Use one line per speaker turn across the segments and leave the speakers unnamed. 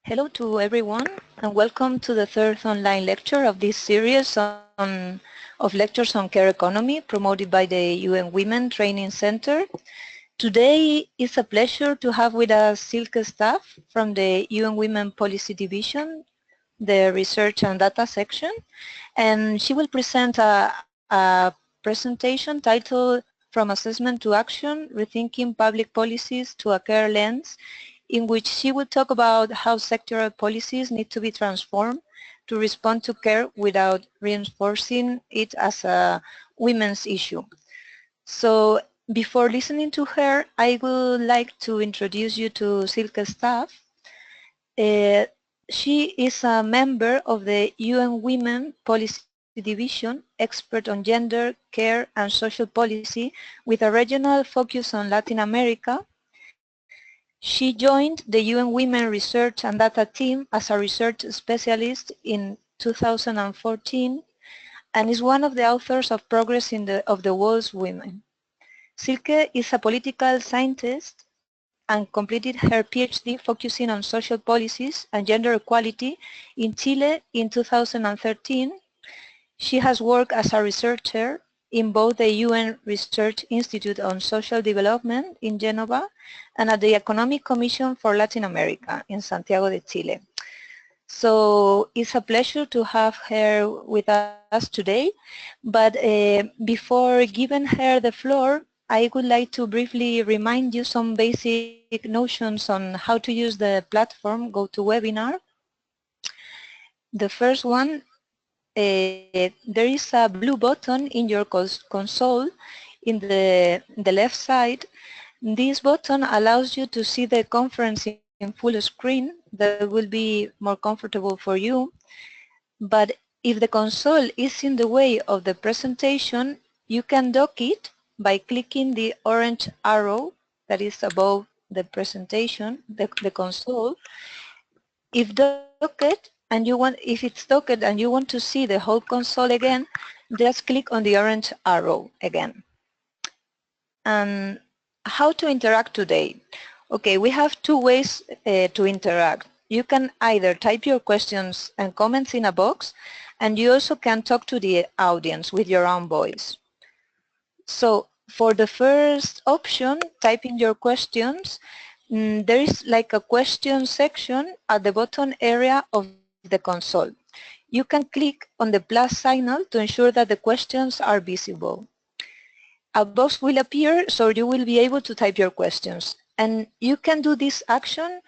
Hello to everyone and welcome to the third online lecture of this series of lectures on care economy promoted by the UN Women Training Center. Today it's a pleasure to have with us Silke staff from the UN Women Policy Division, the Research and Data section, and she will present a presentation titled From Assessment to Action, Rethinking Public Policies to a Care Lens, in which she will talk about how sectoral policies need to be transformed to respond to care without reinforcing it as a women's issue. So before listening to her, I would like to introduce you to Silke's staff. She is a member of the UN Women Policy Division, expert on gender, care and social policy with a regional focus on Latin America. She joined the UN Women Research and Data team as a research specialist in 2014 and is one of the authors of Progress of the World's Women. Silke is a political scientist and completed her PhD focusing on social policies and gender equality in Chile in 2013. She has worked as a researcher in both the UN Research Institute on Social Development in Genova and at the Economic Commission for Latin America in Santiago de Chile. So it's a pleasure to have her with us today, but before giving her the floor, I would like to briefly remind you some basic notions on how to use the platform GoToWebinar. The first one, there is a blue button in your console in the left side. This button allows you to see the conference in full screen. That will be more comfortable for you. But if the console is in the way of the presentation, you can dock it by clicking the orange arrow that is above the presentation, the console. If it's docked and you want to see the whole console again, just click on the orange arrow again. And how to interact today? Okay, we have two ways to interact. You can either type your questions and comments in a box, and you also can talk to the audience with your own voice. So for the first option, typing your questions, there is like a question section at the bottom area of the console. You can click on the plus signal to ensure that the questions are visible. A box will appear, so you will be able to type your questions. And you can do this action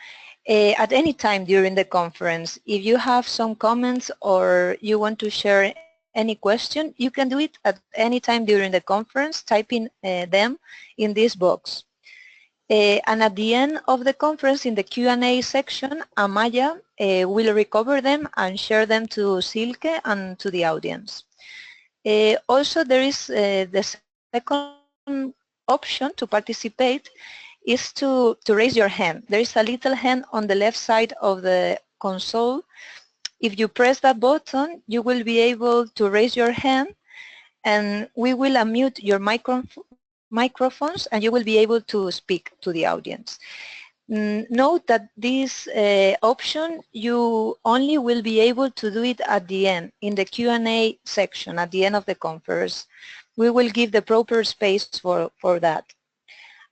at any time during the conference. If you have some comments or you want to share any question, you can do it at any time during the conference, typing them in this box. And at the end of the conference, in the Q&A section, Amaya will recover them and share them to Silke and to the audience. Also, there is the second option to participate is to raise your hand. There is a little hand on the left side of the console. If you press that button, you will be able to raise your hand and we will unmute your microphones and you will be able to speak to the audience. Note that this option, you only will be able to do it at the end, in the Q&A section, at the end of the conference. We will give the proper space for that.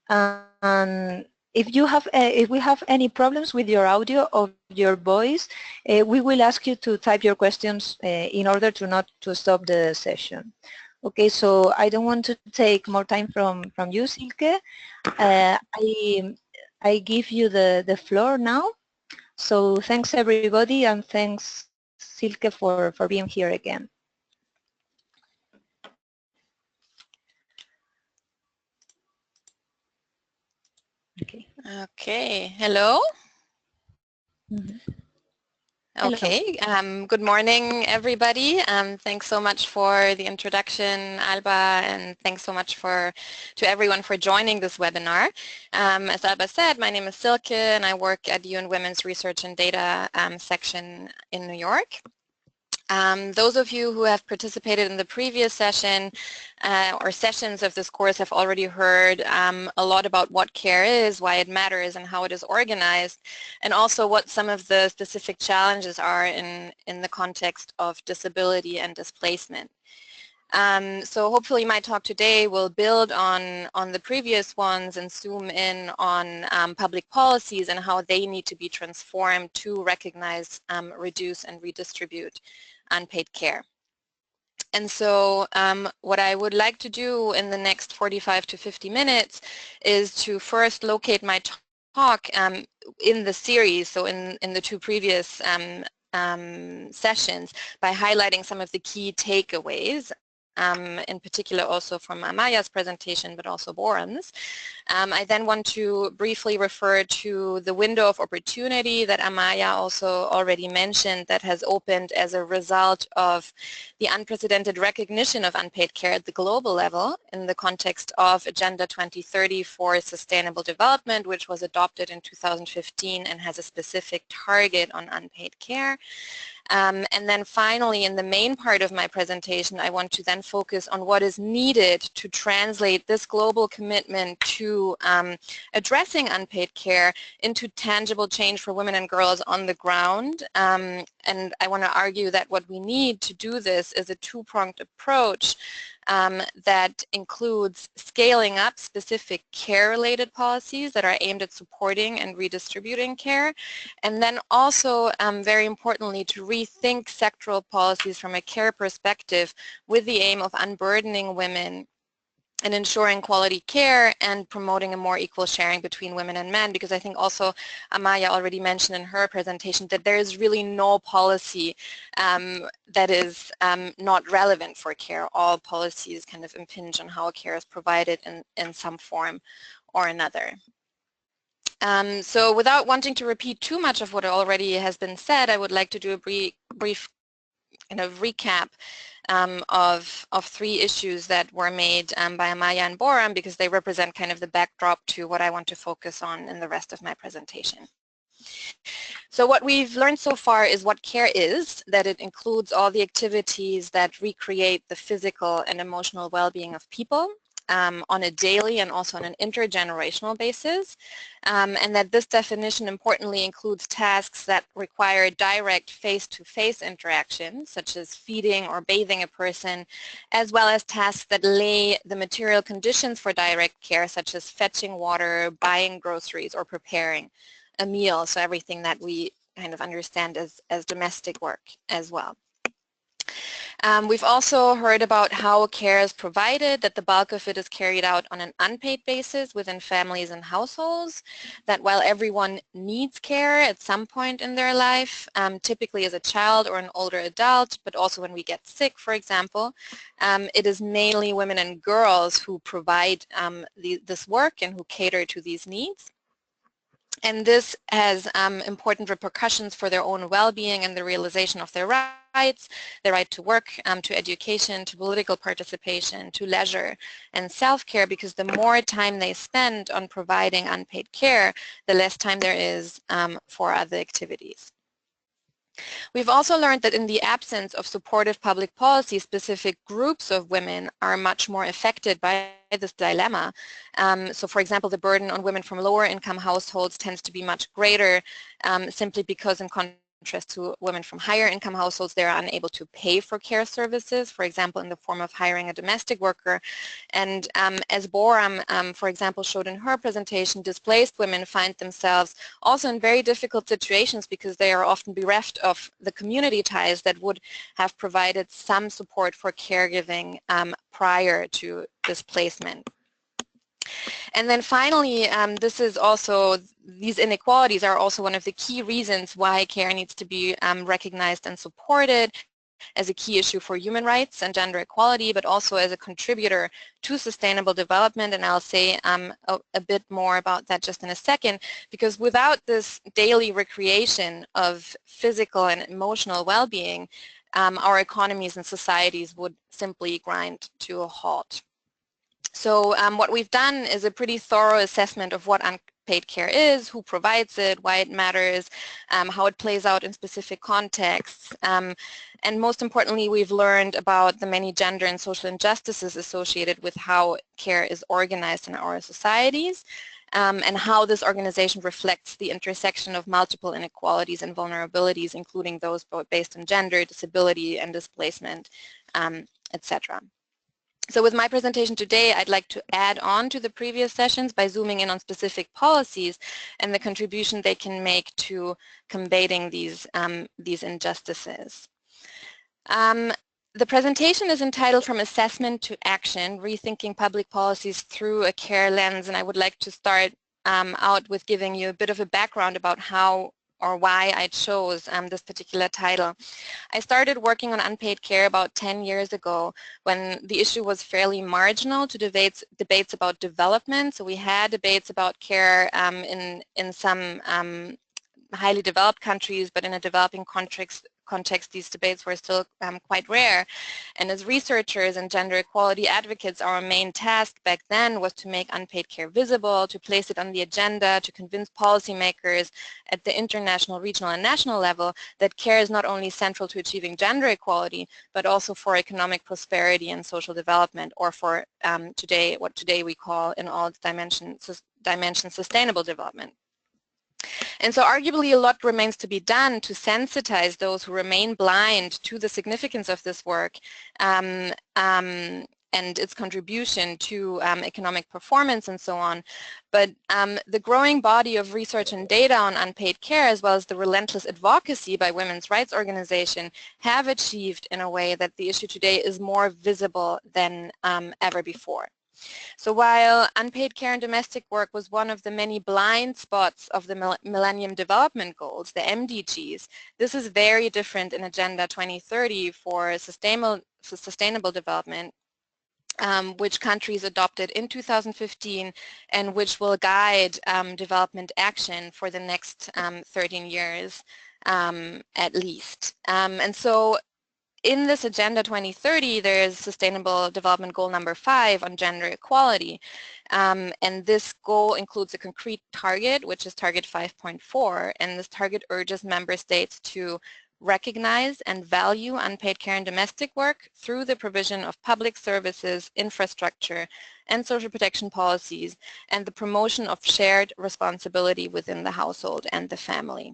And if we have any problems with your audio or your voice, we will ask you to type your questions in order to stop the session. Okay, so I don't want to take more time from you, Silke. I give you the floor now. So thanks everybody and thanks Silke for being here again.
Okay. Hello. Okay. Good morning, everybody. Thanks so much for the introduction, Alba, and thanks so much to everyone for joining this webinar. As Alba said, my name is Silke, and I work at UN Women's Research and Data section in New York. Those of you who have participated in the previous session or sessions of this course have already heard a lot about what care is, why it matters, and how it is organized, and also what some of the specific challenges are in the context of disability and displacement. So hopefully my talk today will build on the previous ones and zoom in on public policies and how they need to be transformed to recognize, reduce, and redistribute unpaid care. And so what I would like to do in the next 45 to 50 minutes is to first locate my talk in the series, so in the two previous sessions, by highlighting some of the key takeaways, in particular also from Amaya's presentation, but also Boran's. I then want to briefly refer to the window of opportunity that Amaya also already mentioned that has opened as a result of the unprecedented recognition of unpaid care at the global level in the context of Agenda 2030 for Sustainable Development, which was adopted in 2015 and has a specific target on unpaid care. And then finally, in the main part of my presentation, I want to then focus on what is needed to translate this global commitment to addressing unpaid care into tangible change for women and girls on the ground. And I want to argue that what we need to do this is a two-pronged approach that includes scaling up specific care-related policies that are aimed at supporting and redistributing care, and then also, very importantly, to rethink sectoral policies from a care perspective with the aim of unburdening women and ensuring quality care and promoting a more equal sharing between women and men, because I think also Amaya already mentioned in her presentation that there is really no policy that is not relevant for care. All policies kind of impinge on how care is provided in some form or another. So without wanting to repeat too much of what already has been said, I would like to do a brief kind of recap of three issues that were made by Amaya and Boran, because they represent kind of the backdrop to what I want to focus on in the rest of my presentation. So what we've learned so far is what care is, that it includes all the activities that recreate the physical and emotional well-being of people on a daily and also on an intergenerational basis, and that this definition importantly includes tasks that require direct face-to-face interaction, such as feeding or bathing a person, as well as tasks that lay the material conditions for direct care, such as fetching water, buying groceries, or preparing a meal, so everything that we kind of understand as domestic work as well. We've also heard about how care is provided, that the bulk of it is carried out on an unpaid basis within families and households, that while everyone needs care at some point in their life, typically as a child or an older adult, but also when we get sick, for example, it is mainly women and girls who provide this work and who cater to these needs. And this has important repercussions for their own well-being and the realization of their rights, the right to work, to education, to political participation, to leisure and self-care, because the more time they spend on providing unpaid care, the less time there is for other activities. We've also learned that in the absence of supportive public policy, specific groups of women are much more affected by this dilemma. So for example, the burden on women from lower income households tends to be much greater simply because in contrast to women from higher income households, they are unable to pay for care services, for example, in the form of hiring a domestic worker. And as Boram, for example, showed in her presentation, displaced women find themselves also in very difficult situations because they are often bereft of the community ties that would have provided some support for caregiving prior to displacement. And then finally, these inequalities are also one of the key reasons why care needs to be recognized and supported as a key issue for human rights and gender equality, but also as a contributor to sustainable development. And I'll say a bit more about that just in a second, because without this daily recreation of physical and emotional well-being, our economies and societies would simply grind to a halt. So what we've done is a pretty thorough assessment of what unpaid care is, who provides it, why it matters, how it plays out in specific contexts. And most importantly, we've learned about the many gender and social injustices associated with how care is organized in our societies, and how this organization reflects the intersection of multiple inequalities and vulnerabilities, including those both based on gender, disability, and displacement, etc. So with my presentation today, I'd like to add on to the previous sessions by zooming in on specific policies and the contribution they can make to combating these injustices. The presentation is entitled From Assessment to Action, Rethinking Public Policies Through a Care Lens, and I would like to start out with giving you a bit of a background about how or why I chose this particular title. I started working on unpaid care about 10 years ago when the issue was fairly marginal to debates about development. So we had debates about care in some highly developed countries, but in a developing context, these debates were still quite rare. And as researchers and gender equality advocates, our main task back then was to make unpaid care visible, to place it on the agenda, to convince policymakers at the international, regional, and national level that care is not only central to achieving gender equality, but also for economic prosperity and social development, or for what today we call in all its dimensions sustainable development. And so arguably a lot remains to be done to sensitize those who remain blind to the significance of this work and its contribution to economic performance and so on. But the growing body of research and data on unpaid care, as well as the relentless advocacy by women's rights organizations, have achieved in a way that the issue today is more visible than ever before. So while unpaid care and domestic work was one of the many blind spots of the Millennium Development Goals, the MDGs, this is very different in Agenda 2030 for sustainable development, which countries adopted in 2015 and which will guide development action for the next 13 years at least. And so in this Agenda 2030, there is Sustainable Development Goal number 5 on gender equality, and this goal includes a concrete target, which is target 5.4, and this target urges member states to recognize and value unpaid care and domestic work through the provision of public services, infrastructure, and social protection policies, and the promotion of shared responsibility within the household and the family.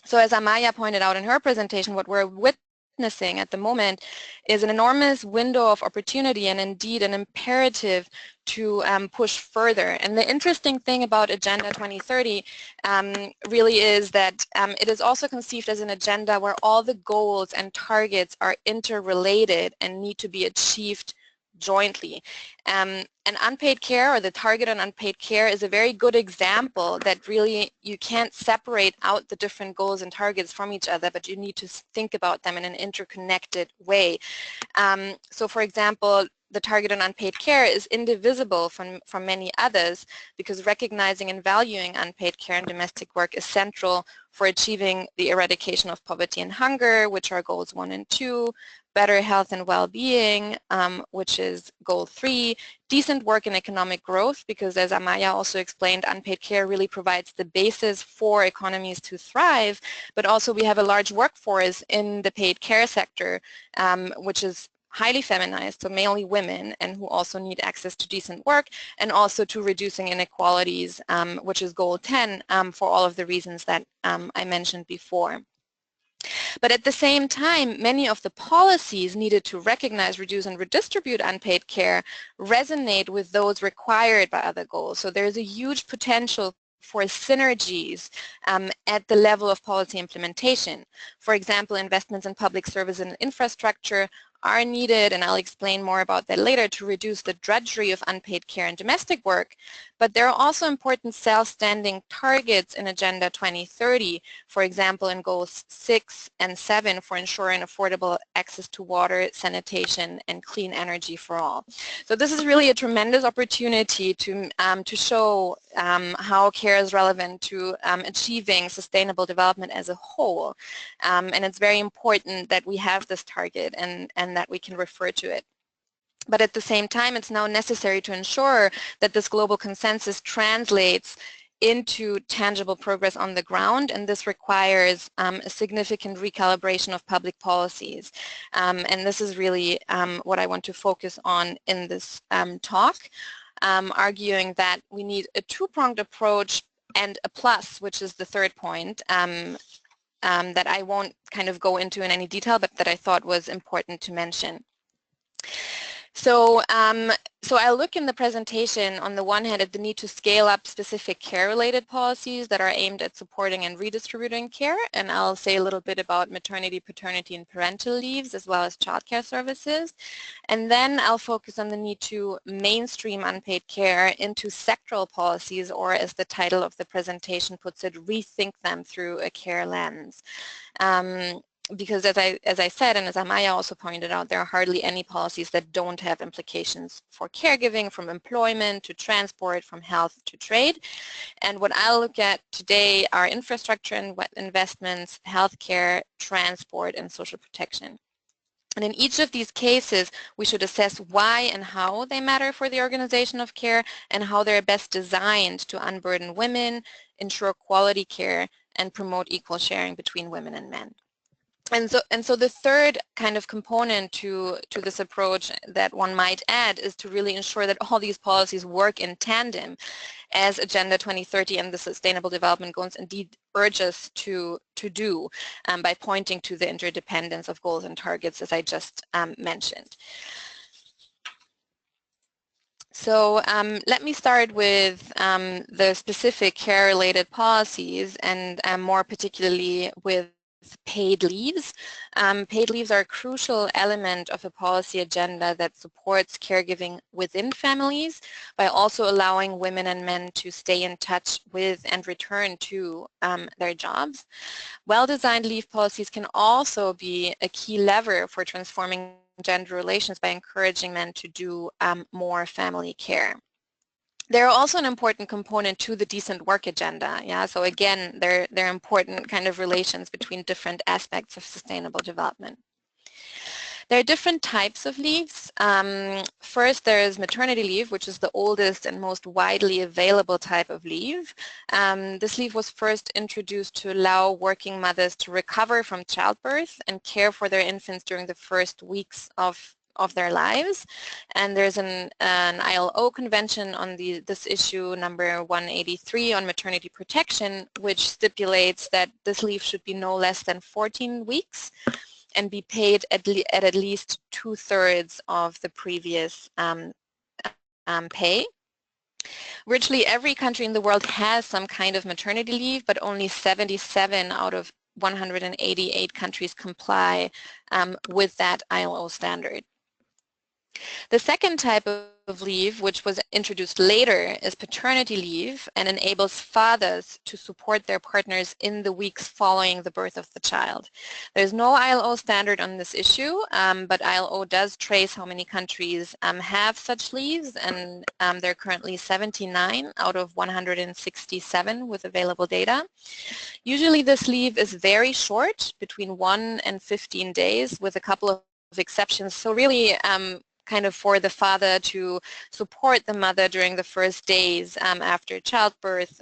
So as Amaya pointed out in her presentation, what we're witnessing at the moment is an enormous window of opportunity and indeed an imperative to push further. And the interesting thing about Agenda 2030 really is that it is also conceived as an agenda where all the goals and targets are interrelated and need to be achieved jointly. And unpaid care, or the target on unpaid care, is a very good example that really you can't separate out the different goals and targets from each other, but you need to think about them in an interconnected way. So for example, the target on unpaid care is indivisible from many others because recognizing and valuing unpaid care and domestic work is central for achieving the eradication of poverty and hunger, which are goals 1 and 2, better health and well-being, which is goal 3, decent work and economic growth, because as Amaya also explained, unpaid care really provides the basis for economies to thrive, but also we have a large workforce in the paid care sector, which is highly feminized, so mainly women, and who also need access to decent work, and also to reducing inequalities, which is goal 10, for all of the reasons that I mentioned before. But at the same time, many of the policies needed to recognize, reduce, and redistribute unpaid care resonate with those required by other goals. So there's a huge potential for synergies at the level of policy implementation. For example, investments in public service and infrastructure are needed, and I'll explain more about that later, to reduce the drudgery of unpaid care and domestic work. But there are also important self-standing targets in Agenda 2030, for example, in goals 6 and 7 for ensuring affordable access to water, sanitation, and clean energy for all. So this is really a tremendous opportunity to show how care is relevant to achieving sustainable development as a whole. And it's very important that we have this target and that we can refer to it. But at the same time, it's now necessary to ensure that this global consensus translates into tangible progress on the ground, and this requires a significant recalibration of public policies. And this is really what I want to focus on in this talk, arguing that we need a two-pronged approach and a plus, which is the third point, that I won't kind of go into in any detail, but that I thought was important to mention. So, so I'll look in the presentation on the one hand at the need to scale up specific care-related policies that are aimed at supporting and redistributing care, and I'll say a little bit about maternity, paternity, and parental leaves, as well as childcare services. And then I'll focus on the need to mainstream unpaid care into sectoral policies, or as the title of the presentation puts it, rethink them through a care lens. Because as I said, and as Amaya also pointed out, there are hardly any policies that don't have implications for caregiving, from employment to transport, from health to trade. And what I'll look at today are infrastructure investments, healthcare, transport, and social protection. And in each of these cases, we should assess why and how they matter for the organization of care and how they're best designed to unburden women, ensure quality care, and promote equal sharing between women and men. And so the third kind of component to this approach that one might add is to really ensure that all these policies work in tandem, as Agenda 2030 and the Sustainable Development Goals indeed urge us to do, by pointing to the interdependence of goals and targets, as I just mentioned. So let me start with the specific care-related policies, and more particularly with paid leaves. Paid leaves are a crucial element of a policy agenda that supports caregiving within families by also allowing women and men to stay in touch with and return to their jobs. Well-designed leave policies can also be a key lever for transforming gender relations by encouraging men to do more family care. They're also an important component to the decent work agenda. Yeah, so again, they're important kind of relations between different aspects of sustainable development. There are different types of leaves. First, there is maternity leave, which is the oldest and most widely available type of leave. This leave was first introduced to allow working mothers to recover from childbirth and care for their infants during the first weeks of their lives. And there's an ILO convention on this issue, number 183, on maternity protection, which stipulates that this leave should be no less than 14 weeks and be paid at least 2/3 of the previous pay. Virtually every country in the world has some kind of maternity leave, but only 77 out of 188 countries comply with that ILO standard. The second type of leave, which was introduced later, is paternity leave and enables fathers to support their partners in the weeks following the birth of the child. There's no ILO standard on this issue, but ILO does trace how many countries have such leaves, and there are currently 79 out of 167 with available data. Usually this leave is very short, between 1 and 15 days, with a couple of exceptions. So really, kind of for the father to support the mother during the first days after childbirth,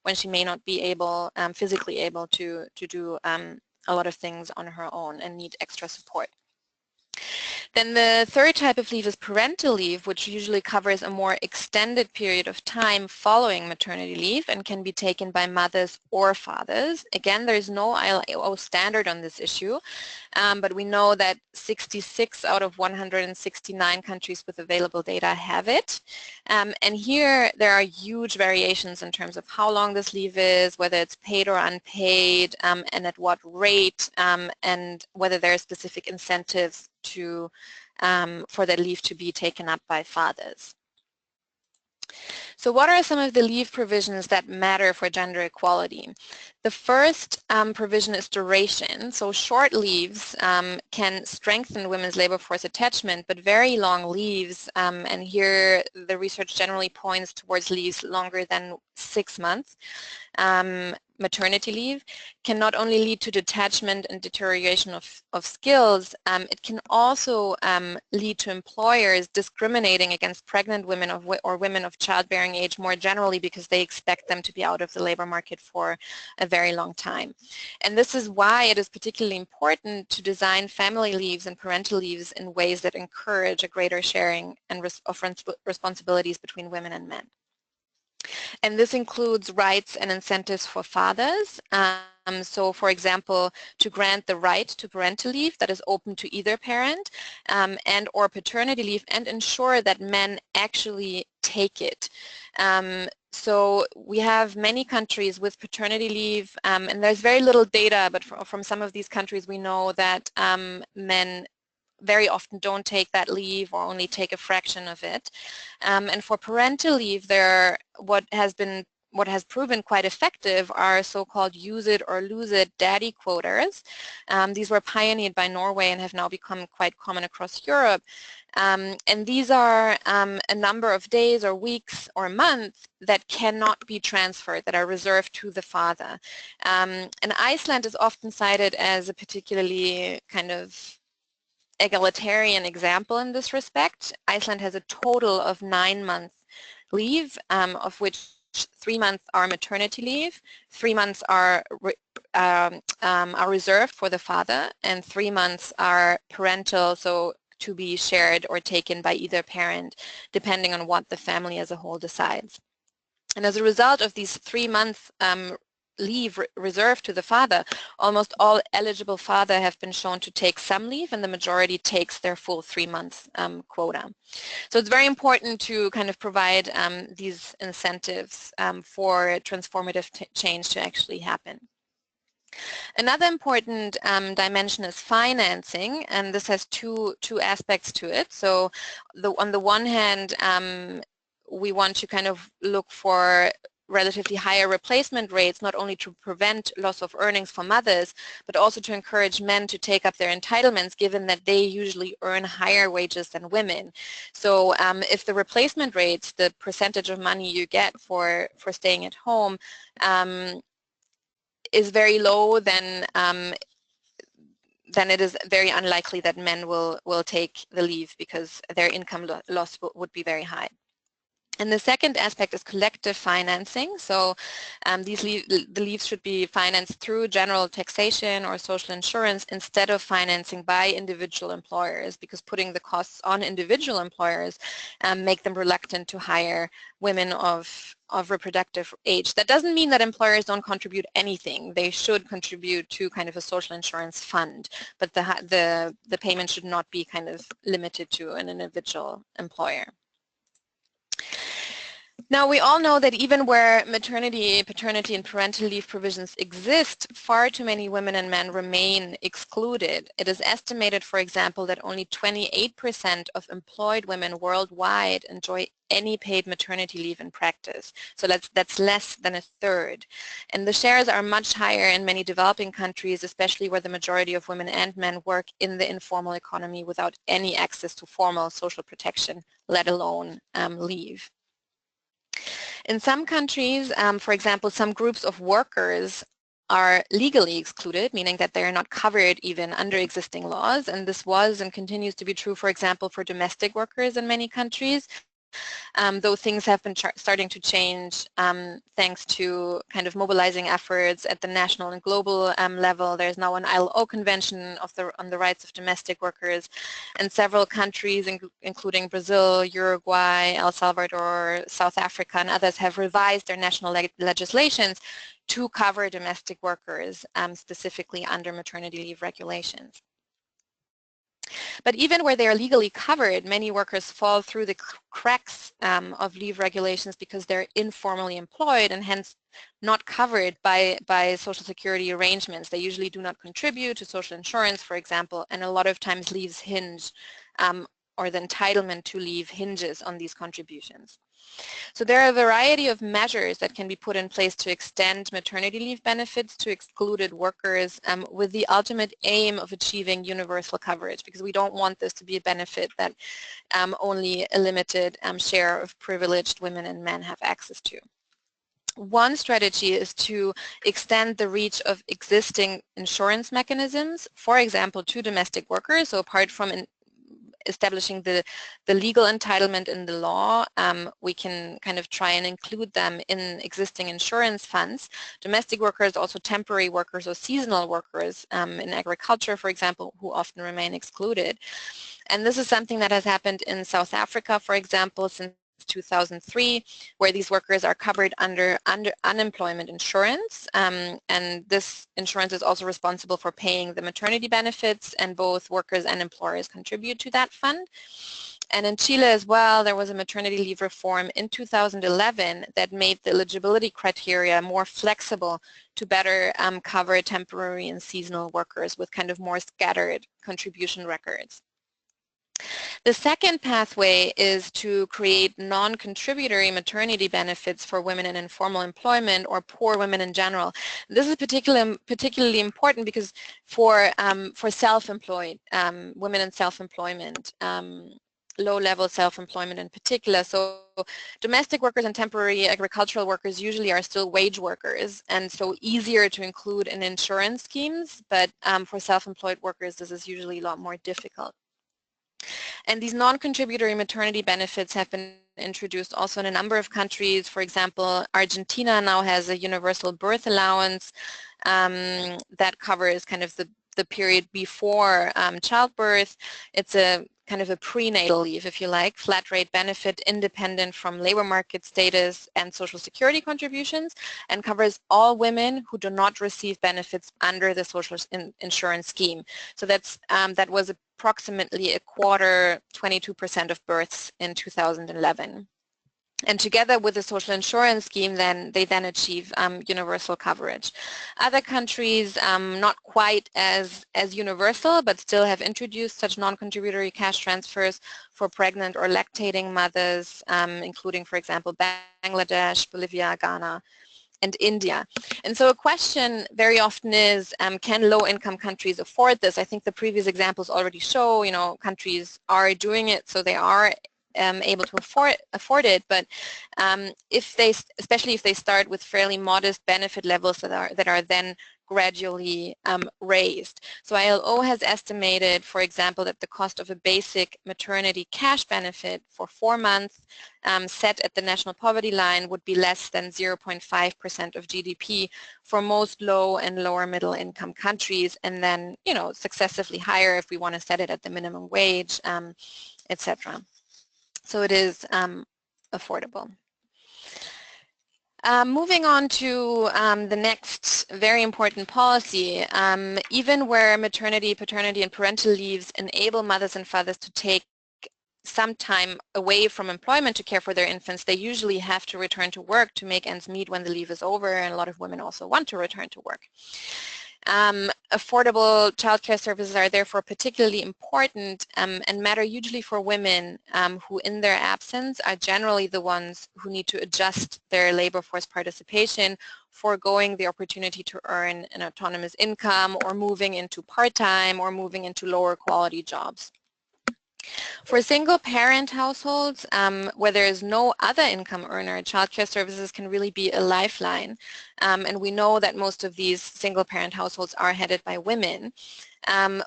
when she may not be able, physically able to do a lot of things on her own and need extra support. Then the third type of leave is parental leave, which usually covers a more extended period of time following maternity leave and can be taken by mothers or fathers. Again, there is no ILO standard on this issue, but we know that 66 out of 169 countries with available data have it. And here there are huge variations in terms of how long this leave is, whether it's paid or unpaid, and at what rate, and whether there are specific incentives for that leave to be taken up by fathers. So what are some of the leave provisions that matter for gender equality? The first provision is duration. So short leaves can strengthen women's labor force attachment, but very long leaves, and here the research generally points towards leaves longer than 6 months, maternity leave can not only lead to detachment and deterioration of skills, it can also lead to employers discriminating against pregnant women or women of childbearing age more generally because they expect them to be out of the labor market for a very long time. And this is why it is particularly important to design family leaves and parental leaves in ways that encourage a greater sharing and of responsibilities between women and men. And this includes rights and incentives for fathers. So, for example, to grant the right to parental leave that is open to either parent and or paternity leave, and ensure that men actually take it. So we have many countries with paternity leave, and there's very little data, but from some of these countries we know that men very often don't take that leave or only take a fraction of it. And for parental leave, what has proven quite effective are so-called use it or lose it daddy quotas. These were pioneered by Norway and have now become quite common across Europe. And these are a number of days or weeks or months that cannot be transferred, that are reserved to the father. And Iceland is often cited as a particularly kind of egalitarian example in this respect. Iceland has a total of 9 months leave, of which 3 months are maternity leave, 3 months are reserved for the father, and 3 months are parental, so to be shared or taken by either parent, depending on what the family as a whole decides. And as a result of these 3 months leave reserved to the father, almost all eligible fathers have been shown to take some leave, and the majority takes their full 3 months quota. So it's very important to kind of provide these incentives for transformative change to actually happen. Another important dimension is financing, and this has two aspects to it. So on the one hand, we want to kind of look for relatively higher replacement rates, not only to prevent loss of earnings for mothers, but also to encourage men to take up their entitlements, given that they usually earn higher wages than women. So if the replacement rates, the percentage of money you get for staying at home, is very low, then it is very unlikely that men will take the leave because their income loss would be very high. And the second aspect is collective financing. So the leaves should be financed through general taxation or social insurance instead of financing by individual employers, because putting the costs on individual employers make them reluctant to hire women of reproductive age. That doesn't mean that employers don't contribute anything. They should contribute to kind of a social insurance fund, but the payment should not be kind of limited to an individual employer. Now, we all know that even where maternity, paternity, and parental leave provisions exist, far too many women and men remain excluded. It is estimated, for example, that only 28% of employed women worldwide enjoy any paid maternity leave in practice. So that's less than a third. And the shares are much higher in many developing countries, especially where the majority of women and men work in the informal economy without any access to formal social protection, let alone leave. In some countries, for example, some groups of workers are legally excluded, meaning that they are not covered even under existing laws, and this was and continues to be true, for example, for domestic workers in many countries. Though things have been starting to change thanks to kind of mobilizing efforts at the national and global level. There's now an ILO convention on the rights of domestic workers, and several countries, including Brazil, Uruguay, El Salvador, South Africa, and others, have revised their national legislations to cover domestic workers, specifically under maternity leave regulations. But even where they are legally covered, many workers fall through the cracks of leave regulations because they're informally employed and hence not covered by Social Security arrangements. They usually do not contribute to social insurance, for example, and a lot of times leaves hinge, or the entitlement to leave hinges on these contributions. So there are a variety of measures that can be put in place to extend maternity leave benefits to excluded workers with the ultimate aim of achieving universal coverage, because we don't want this to be a benefit that only a limited share of privileged women and men have access to. One strategy is to extend the reach of existing insurance mechanisms, for example, to domestic workers. So apart from establishing the legal entitlement in the law, we can kind of try and include them in existing insurance funds. Domestic workers, also temporary workers or seasonal workers in agriculture, for example, who often remain excluded. And this is something that has happened in South Africa, for example, since 2003, where these workers are covered under unemployment insurance, and this insurance is also responsible for paying the maternity benefits, and both workers and employers contribute to that fund. And in Chile as well, there was a maternity leave reform in 2011 that made the eligibility criteria more flexible to better cover temporary and seasonal workers with kind of more scattered contribution records. The second pathway is to create non-contributory maternity benefits for women in informal employment or poor women in general. This is particularly important because for self-employed women in self-employment, low-level self-employment in particular. So domestic workers and temporary agricultural workers usually are still wage workers, and so easier to include in insurance schemes, but for self-employed workers this is usually a lot more difficult. And these non-contributory maternity benefits have been introduced also in a number of countries. For example, Argentina now has a universal birth allowance that covers kind of the period before childbirth. It's a kind of a prenatal leave, if you like, flat rate benefit independent from labor market status and social security contributions, and covers all women who do not receive benefits under the social insurance scheme. So that was approximately a quarter, 22% of births in 2011. And together with the social insurance scheme, they then achieve universal coverage. Other countries, not quite as universal, but still have introduced such non-contributory cash transfers for pregnant or lactating mothers, including, for example, Bangladesh, Bolivia, Ghana, and India. And so a question very often is, can low-income countries afford this? I think the previous examples already show, countries are doing it, so they are able to afford it, but especially if they start with fairly modest benefit levels that are then gradually raised. So ILO has estimated, for example, that the cost of a basic maternity cash benefit for 4 months set at the national poverty line would be less than 0.5% of GDP for most low and lower middle income countries, and then successively higher if we want to set it at the minimum wage, etc. So it is affordable. Moving on to the next very important policy, even where maternity, paternity, and parental leaves enable mothers and fathers to take some time away from employment to care for their infants, they usually have to return to work to make ends meet when the leave is over, and a lot of women also want to return to work. Affordable childcare services are therefore particularly important and matter hugely for women who in their absence are generally the ones who need to adjust their labor force participation, foregoing the opportunity to earn an autonomous income or moving into part-time or moving into lower quality jobs. For single-parent households where there is no other income earner, childcare services can really be a lifeline. And we know that most of these single-parent households are headed by women.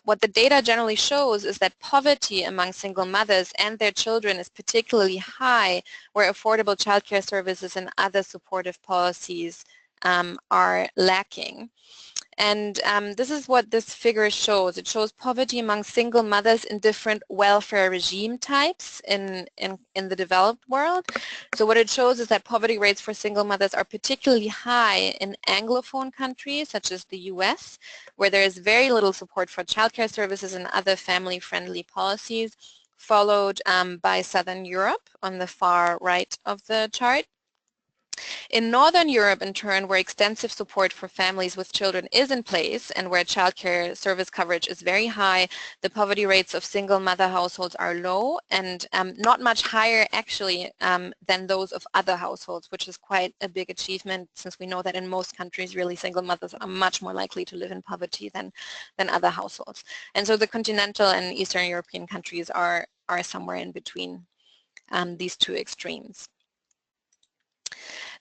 What the data generally shows is that poverty among single mothers and their children is particularly high where affordable childcare services and other supportive policies are lacking. And this is what this figure shows. It shows poverty among single mothers in different welfare regime types in the developed world. So what it shows is that poverty rates for single mothers are particularly high in Anglophone countries such as the US, where there is very little support for childcare services and other family-friendly policies, followed by Southern Europe on the far right of the chart. In Northern Europe, in turn, where extensive support for families with children is in place and where childcare service coverage is very high, the poverty rates of single mother households are low and not much higher actually than those of other households, which is quite a big achievement since we know that in most countries really single mothers are much more likely to live in poverty than other households. And so the continental and Eastern European countries are somewhere in between these two extremes.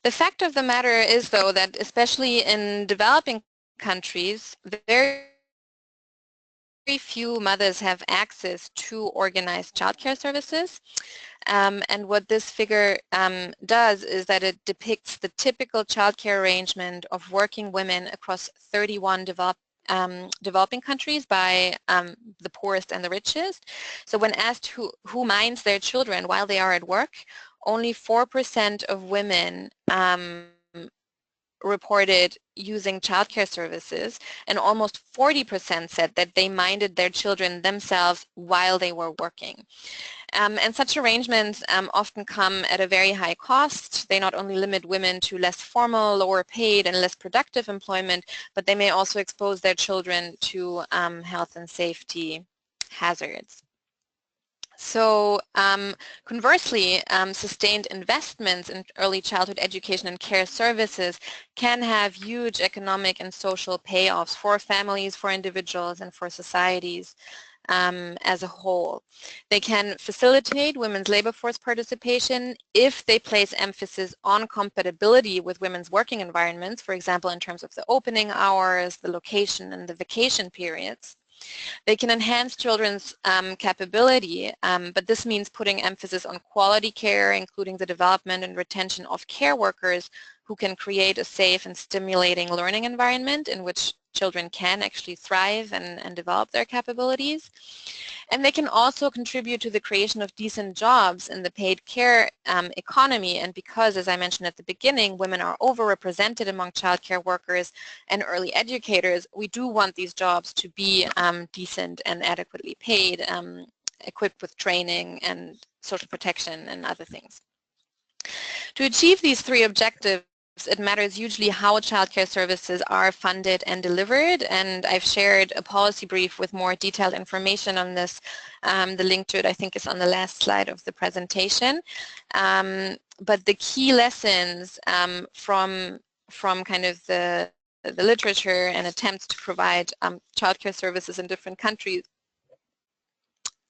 The fact of the matter is, though, that especially in developing countries, very few mothers have access to organized childcare services. And what this figure does is that it depicts the typical childcare arrangement of working women across 31 developing countries by the poorest and the richest. So when asked who minds their children while they are at work, only 4% of women reported using childcare services, and almost 40% said that they minded their children themselves while they were working. And such arrangements often come at a very high cost. They not only limit women to less formal, lower paid, and less productive employment, but they may also expose their children to health and safety hazards. So conversely, sustained investments in early childhood education and care services can have huge economic and social payoffs for families, for individuals, and for societies as a whole. They can facilitate women's labor force participation if they place emphasis on compatibility with women's working environments, for example, in terms of the opening hours, the location, and the vacation periods. They can enhance children's capability, but this means putting emphasis on quality care, including the development and retention of care workers who can create a safe and stimulating learning environment in which children can actually thrive and develop their capabilities. And they can also contribute to the creation of decent jobs in the paid care economy. And because, as I mentioned at the beginning, women are overrepresented among childcare workers and early educators, we do want these jobs to be decent and adequately paid, equipped with training and social protection and other things. To achieve these three objectives, it matters hugely how childcare services are funded and delivered, and I've shared a policy brief with more detailed information on this. The link to it, I think, is on the last slide of the presentation. But the key lessons from kind of the literature and attempts to provide childcare services in different countries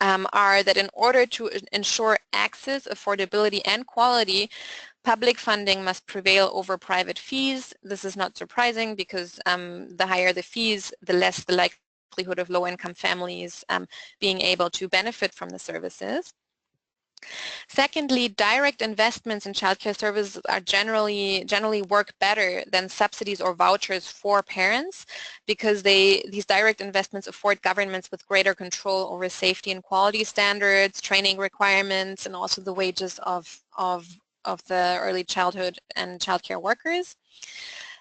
are that in order to ensure access, affordability, and quality, public funding must prevail over private fees. This is not surprising because the higher the fees, the less the likelihood of low-income families being able to benefit from the services. Secondly, direct investments in childcare services are generally work better than subsidies or vouchers for parents because these direct investments afford governments with greater control over safety and quality standards, training requirements, and also the wages of the early childhood and childcare workers.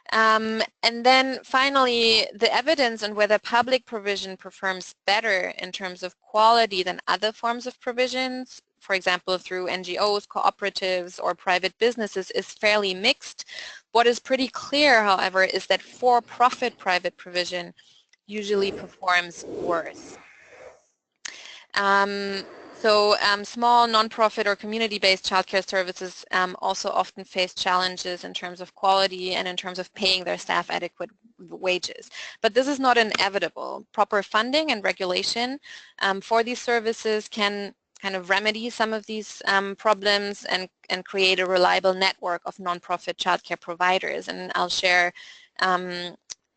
And then finally, the evidence on whether public provision performs better in terms of quality than other forms of provisions, for example, through NGOs, cooperatives, or private businesses, is fairly mixed. What is pretty clear, however, is that for-profit private provision usually performs worse. Small nonprofit or community-based childcare services also often face challenges in terms of quality and in terms of paying their staff adequate wages. But this is not inevitable. Proper funding and regulation for these services can kind of remedy some of these problems and create a reliable network of nonprofit childcare providers. And I'll share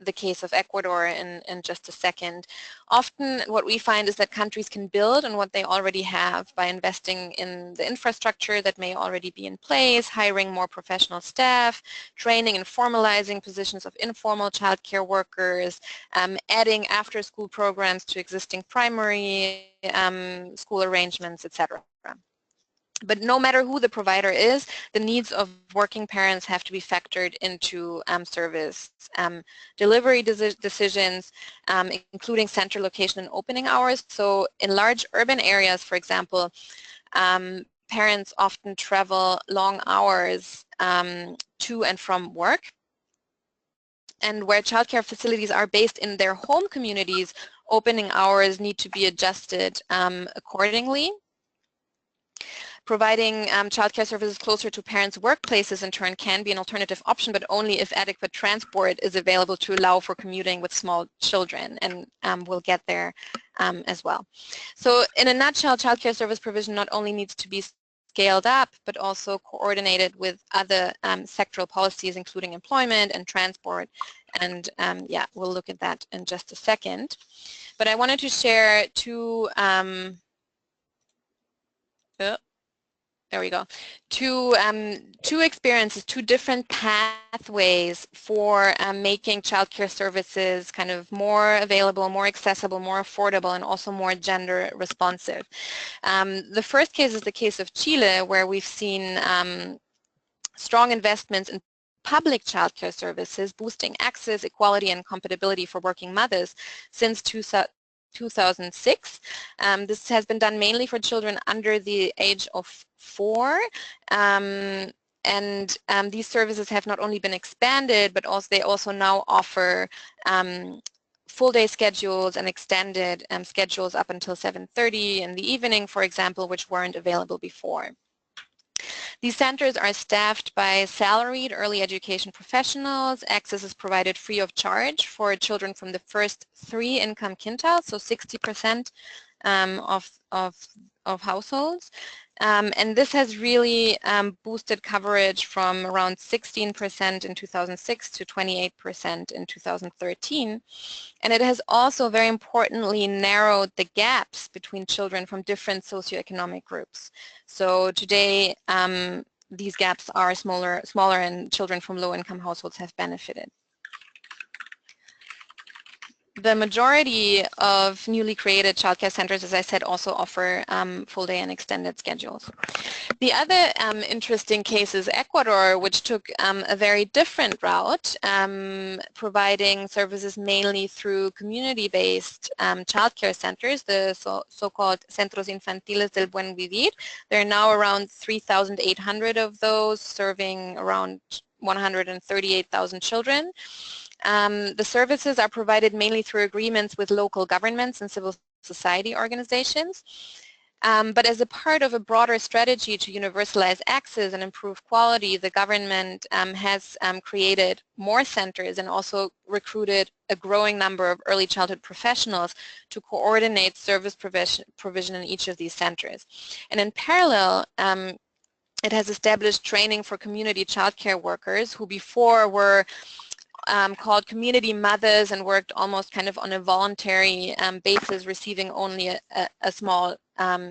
the case of Ecuador in just a second. Often what we find is that countries can build on what they already have by investing in the infrastructure that may already be in place, hiring more professional staff, training and formalizing positions of informal childcare workers, adding after-school programs to existing primary school arrangements, etc. But no matter who the provider is, the needs of working parents have to be factored into service delivery decisions, including center location and opening hours. So in large urban areas, for example, parents often travel long hours to and from work. And where childcare facilities are based in their home communities, opening hours need to be adjusted accordingly. Providing childcare services closer to parents' workplaces in turn can be an alternative option, but only if adequate transport is available to allow for commuting with small children, and we'll get there as well. So in a nutshell, childcare service provision not only needs to be scaled up, but also coordinated with other sectoral policies, including employment and transport. And yeah, we'll look at that in just a second. But I wanted to share two, there we go, two experiences, two different pathways for making childcare services kind of more available, more accessible, more affordable, and also more gender responsive. The first case is the case of Chile, where we've seen strong investments in public childcare services, boosting access, equality, and compatibility for working mothers since 2006. This has been done mainly for children under the age of 4. And these services have not only been expanded, but also they also now offer full-day schedules and extended schedules up until 7:30 in the evening, for example, which weren't available before. These centers are staffed by salaried early education professionals. Access is provided free of charge for children from the first 3 income quintiles, so 60% of households. And this has really boosted coverage from around 16% in 2006 to 28% in 2013. And it has also very importantly narrowed the gaps between children from different socioeconomic groups. So today these gaps are smaller and children from low-income households have benefited. The majority of newly created childcare centers, as I said, also offer full-day and extended schedules. The other interesting case is Ecuador, which took a very different route, providing services mainly through community-based childcare centers, the so-called Centros Infantiles del Buen Vivir. There are now around 3,800 of those, serving around 138,000 children. The services are provided mainly through agreements with local governments and civil society organizations. But as a part of a broader strategy to universalize access and improve quality, the government has created more centers and also recruited a growing number of early childhood professionals to coordinate service provision in each of these centers. And in parallel, it has established training for community childcare workers who before were called community mothers and worked almost kind of on a voluntary basis, receiving only a small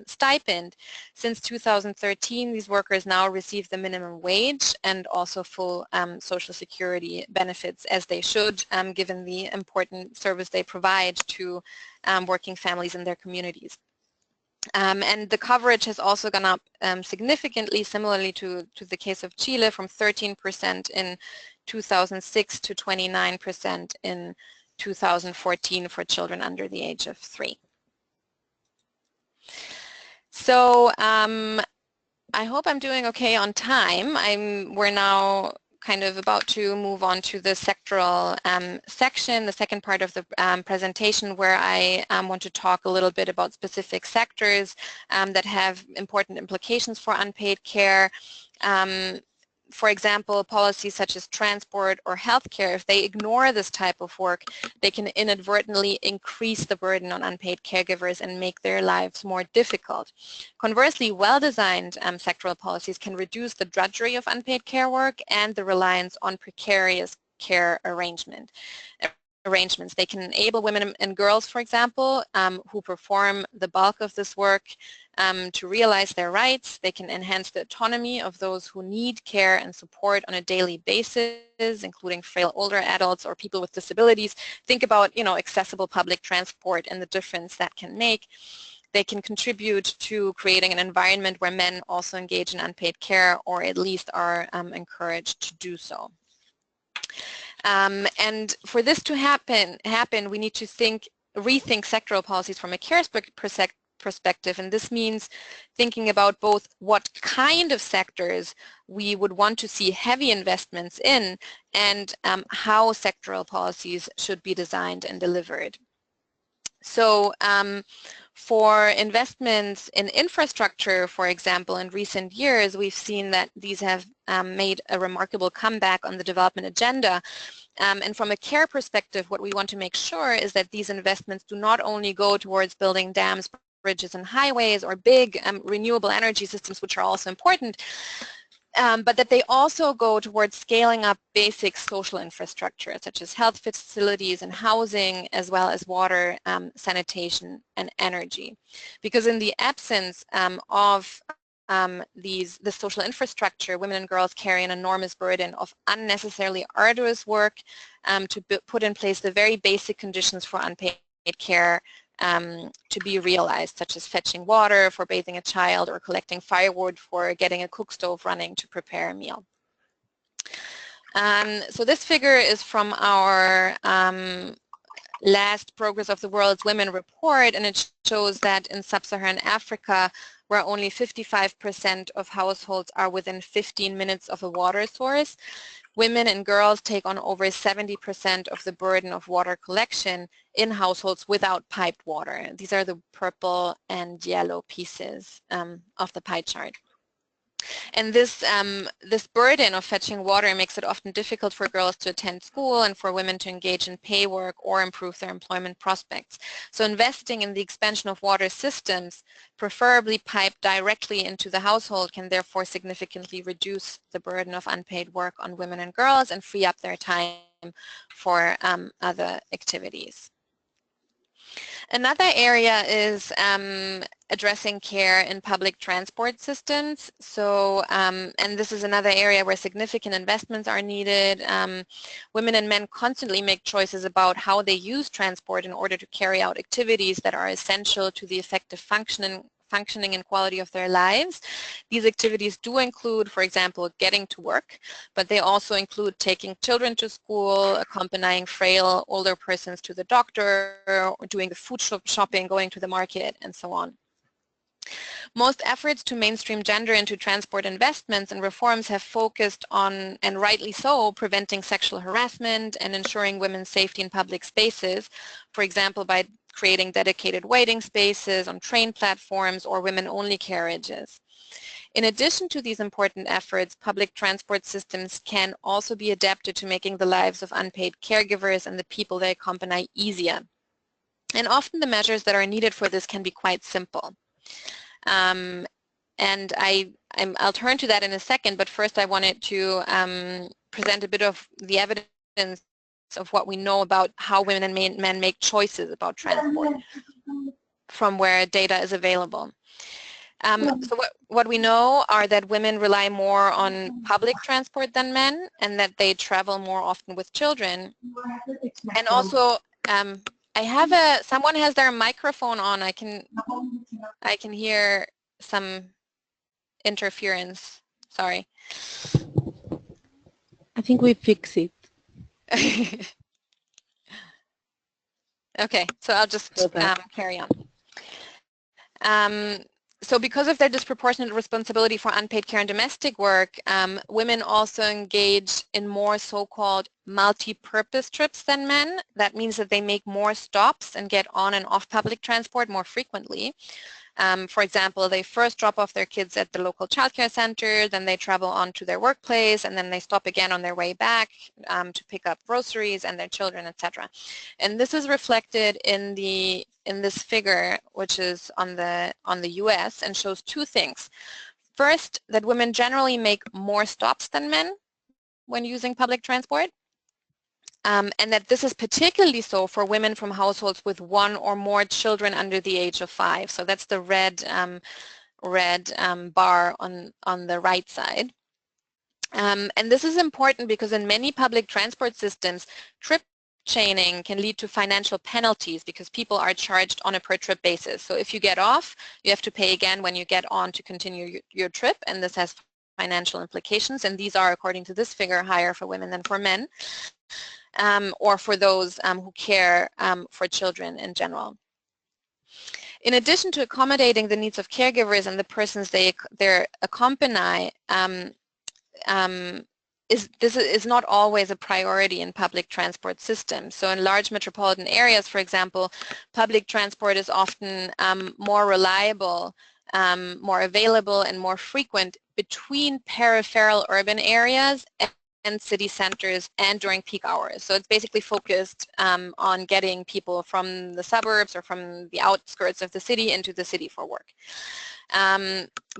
stipend. Since 2013, these workers now receive the minimum wage and also full social security benefits, as they should, given the important service they provide to working families in their communities. And the coverage has also gone up significantly, similarly to the case of Chile, from 13% in 2006 to 29% in 2014 for children under the age of 3. So I hope I'm doing okay on time. We're now kind of about to move on to the sectoral section, the second part of the presentation, where I want to talk a little bit about specific sectors that have important implications for unpaid care. For example, policies such as transport or healthcare, if they ignore this type of work, they can inadvertently increase the burden on unpaid caregivers and make their lives more difficult. Conversely, well-designed sectoral policies can reduce the drudgery of unpaid care work and the reliance on precarious care arrangements. They can enable women and girls, for example, who perform the bulk of this work to realize their rights. They can enhance the autonomy of those who need care and support on a daily basis, including frail older adults or people with disabilities. Think about, accessible public transport and the difference that can make. They can contribute to creating an environment where men also engage in unpaid care, or at least are encouraged to do so. And for this to happen, we need to rethink sectoral policies from a care perspective, and this means thinking about both what kind of sectors we would want to see heavy investments in and how sectoral policies should be designed and delivered. So for investments in infrastructure, for example, in recent years, we've seen that these have made a remarkable comeback on the development agenda. And from a care perspective, what we want to make sure is that these investments do not only go towards building dams, bridges and highways, or big renewable energy systems, which are also important, but that they also go towards scaling up basic social infrastructure, such as health facilities and housing, as well as water, sanitation, and energy. Because in the absence of the social infrastructure, women and girls carry an enormous burden of unnecessarily arduous work to put in place the very basic conditions for unpaid care to be realized, such as fetching water for bathing a child or collecting firewood for getting a cook stove running to prepare a meal. So this figure is from our last Progress of the World's Women report, and it shows that in sub-Saharan Africa, where only 55% of households are within 15 minutes of a water source, women and girls take on over 70% of the burden of water collection in households without piped water. These are the purple and yellow pieces of the pie chart. And this burden of fetching water makes it often difficult for girls to attend school and for women to engage in pay work or improve their employment prospects. So investing in the expansion of water systems, preferably piped directly into the household, can therefore significantly reduce the burden of unpaid work on women and girls and free up their time for other activities. Another area is addressing care in public transport systems. So, and this is another area where significant investments are needed. Women and men constantly make choices about how they use transport in order to carry out activities that are essential to the effective functioning and quality of their lives. These activities do include, for example, getting to work, but they also include taking children to school, accompanying frail older persons to the doctor, or doing the food shopping, going to the market, and so on. Most efforts to mainstream gender into transport investments and reforms have focused on, and rightly so, preventing sexual harassment and ensuring women's safety in public spaces, for example, by creating dedicated waiting spaces on train platforms or women-only carriages. In addition to these important efforts, public transport systems can also be adapted to making the lives of unpaid caregivers and the people they accompany easier. And often the measures that are needed for this can be quite simple. And I'll turn to that in a second, but first I wanted to present a bit of the evidence of what we know about how women and men make choices about transport from where data is available. So what we know are that women rely more on public transport than men, and that they travel more often with children. And also, someone has their microphone on. I can hear some interference. Sorry.
I think we fix it.
Okay, so I'll just carry on. So because of their disproportionate responsibility for unpaid care and domestic work, women also engage in more so-called multi-purpose trips than men. That means that they make more stops and get on and off public transport more frequently. For example, they first drop off their kids at the local childcare center, then they travel on to their workplace, and then they stop again on their way back to pick up groceries and their children, etc. And this is reflected in this figure, which is on the US, and shows two things. First, that women generally make more stops than men when using public transport. And that this is particularly so for women from households with one or more children under the age of 5. So that's the red bar on the right side. And this is important because in many public transport systems, trip chaining can lead to financial penalties because people are charged on a per trip basis. So if you get off, you have to pay again when you get on to continue your trip, and this has financial implications, and these are, according to this figure, higher for women than for men. Or for those who care for children in general. In addition to accommodating the needs of caregivers and the persons they accompany, this is not always a priority in public transport systems. So in large metropolitan areas, for example, public transport is often more reliable, more available, and more frequent between peripheral urban areas city centers and during peak hours. So it's basically focused on getting people from the suburbs or from the outskirts of the city into the city for work.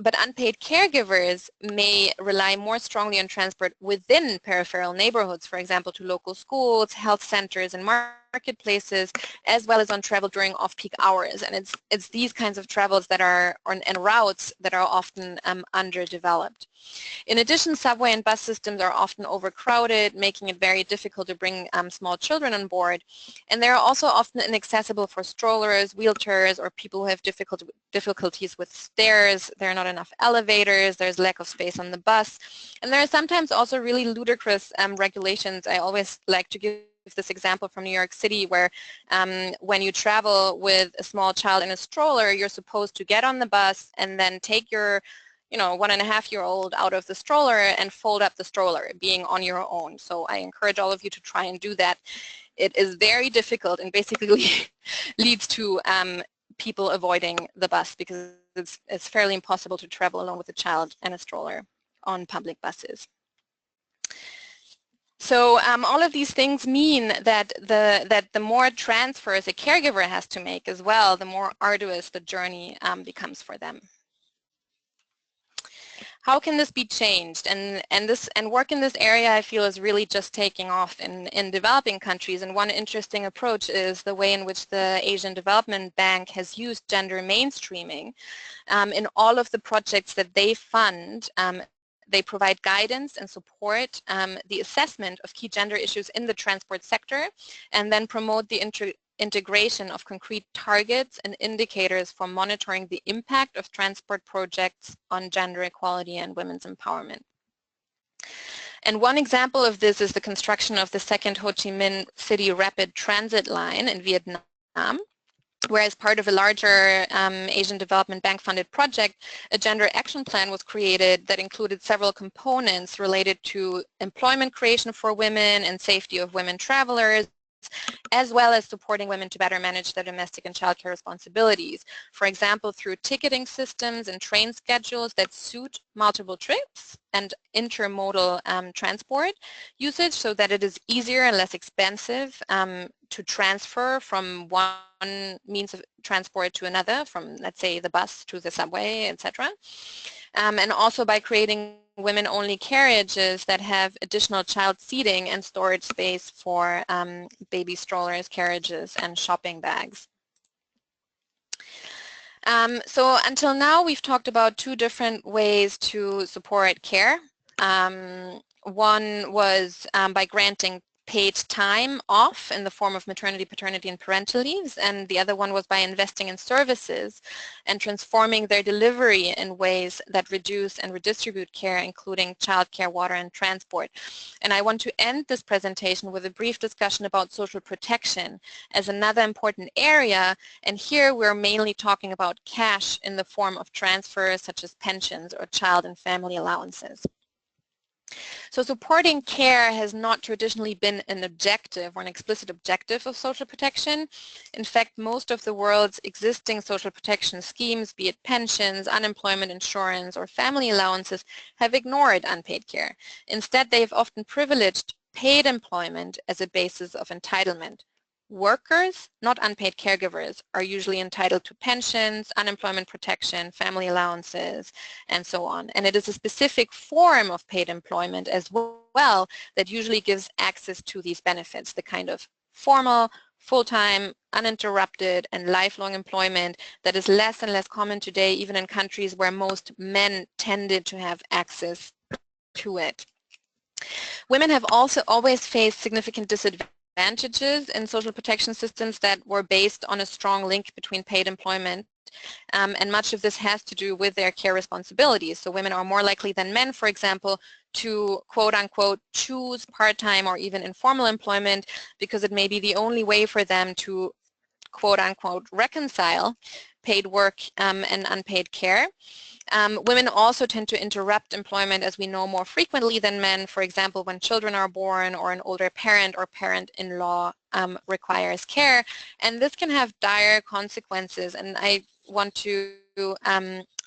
But unpaid caregivers may rely more strongly on transport within peripheral neighborhoods, for example, to local schools, health centers, and marketplaces, as well as on travel during off-peak hours. And it's these kinds of travels that are, and routes that are often underdeveloped. In addition, subway and bus systems are often overcrowded, making it very difficult to bring small children on board. And they are also often inaccessible for strollers, wheelchairs, or people who have difficulties with stairs. There are not enough elevators, there's lack of space on the bus. And there are sometimes also really ludicrous regulations. I always like to give this example from New York City where when you travel with a small child in a stroller, you're supposed to get on the bus and then take your 1.5-year-old out of the stroller and fold up the stroller, being on your own. So I encourage all of you to try and do that. It is very difficult and basically leads to people avoiding the bus because it's fairly impossible to travel alone with a child and a stroller on public buses. So all of these things mean that the more transfers a caregiver has to make as well, the more arduous the journey becomes for them. How can this be changed? And work in this area I feel is really just taking off in developing countries. And one interesting approach is the way in which the Asian Development Bank has used gender mainstreaming in all of the projects that they fund. They provide guidance and support the assessment of key gender issues in the transport sector and then promote the integration of concrete targets and indicators for monitoring the impact of transport projects on gender equality and women's empowerment. And one example of this is the construction of the second Ho Chi Minh City Rapid Transit Line in Vietnam, where as part of a larger Asian Development Bank funded project, a gender action plan was created that included several components related to employment creation for women and safety of women travelers, as well as supporting women to better manage their domestic and childcare responsibilities. For example, through ticketing systems and train schedules that suit multiple trips and intermodal transport usage so that it is easier and less expensive to transfer from one means of transport to another, from, let's say, the bus to the subway, etc. And also by creating women-only carriages that have additional child seating and storage space for baby strollers, carriages, and shopping bags. So until now, we've talked about two different ways to support care. One was by granting paid time off in the form of maternity, paternity, and parental leaves, and the other one was by investing in services and transforming their delivery in ways that reduce and redistribute care, including childcare, water, and transport. And I want to end this presentation with a brief discussion about social protection as another important area, and here we're mainly talking about cash in the form of transfers such as pensions or child and family allowances. So supporting care has not traditionally been an objective or an explicit objective of social protection. In fact, most of the world's existing social protection schemes, be it pensions, unemployment insurance, or family allowances, have ignored unpaid care. Instead, they have often privileged paid employment as a basis of entitlement. Workers, not unpaid caregivers, are usually entitled to pensions, unemployment protection, family allowances, and so on. And it is a specific form of paid employment as well that usually gives access to these benefits, the kind of formal, full-time, uninterrupted, and lifelong employment that is less and less common today, even in countries where most men tended to have access to it. Women have also always faced significant disadvantages in social protection systems that were based on a strong link between paid employment, and much of this has to do with their care responsibilities. So women are more likely than men, for example, to quote-unquote choose part-time or even informal employment because it may be the only way for them to quote-unquote reconcile paid work and unpaid care. Women also tend to interrupt employment, as we know, more frequently than men, for example, when children are born or an older parent or parent-in-law requires care. And this can have dire consequences. And I want to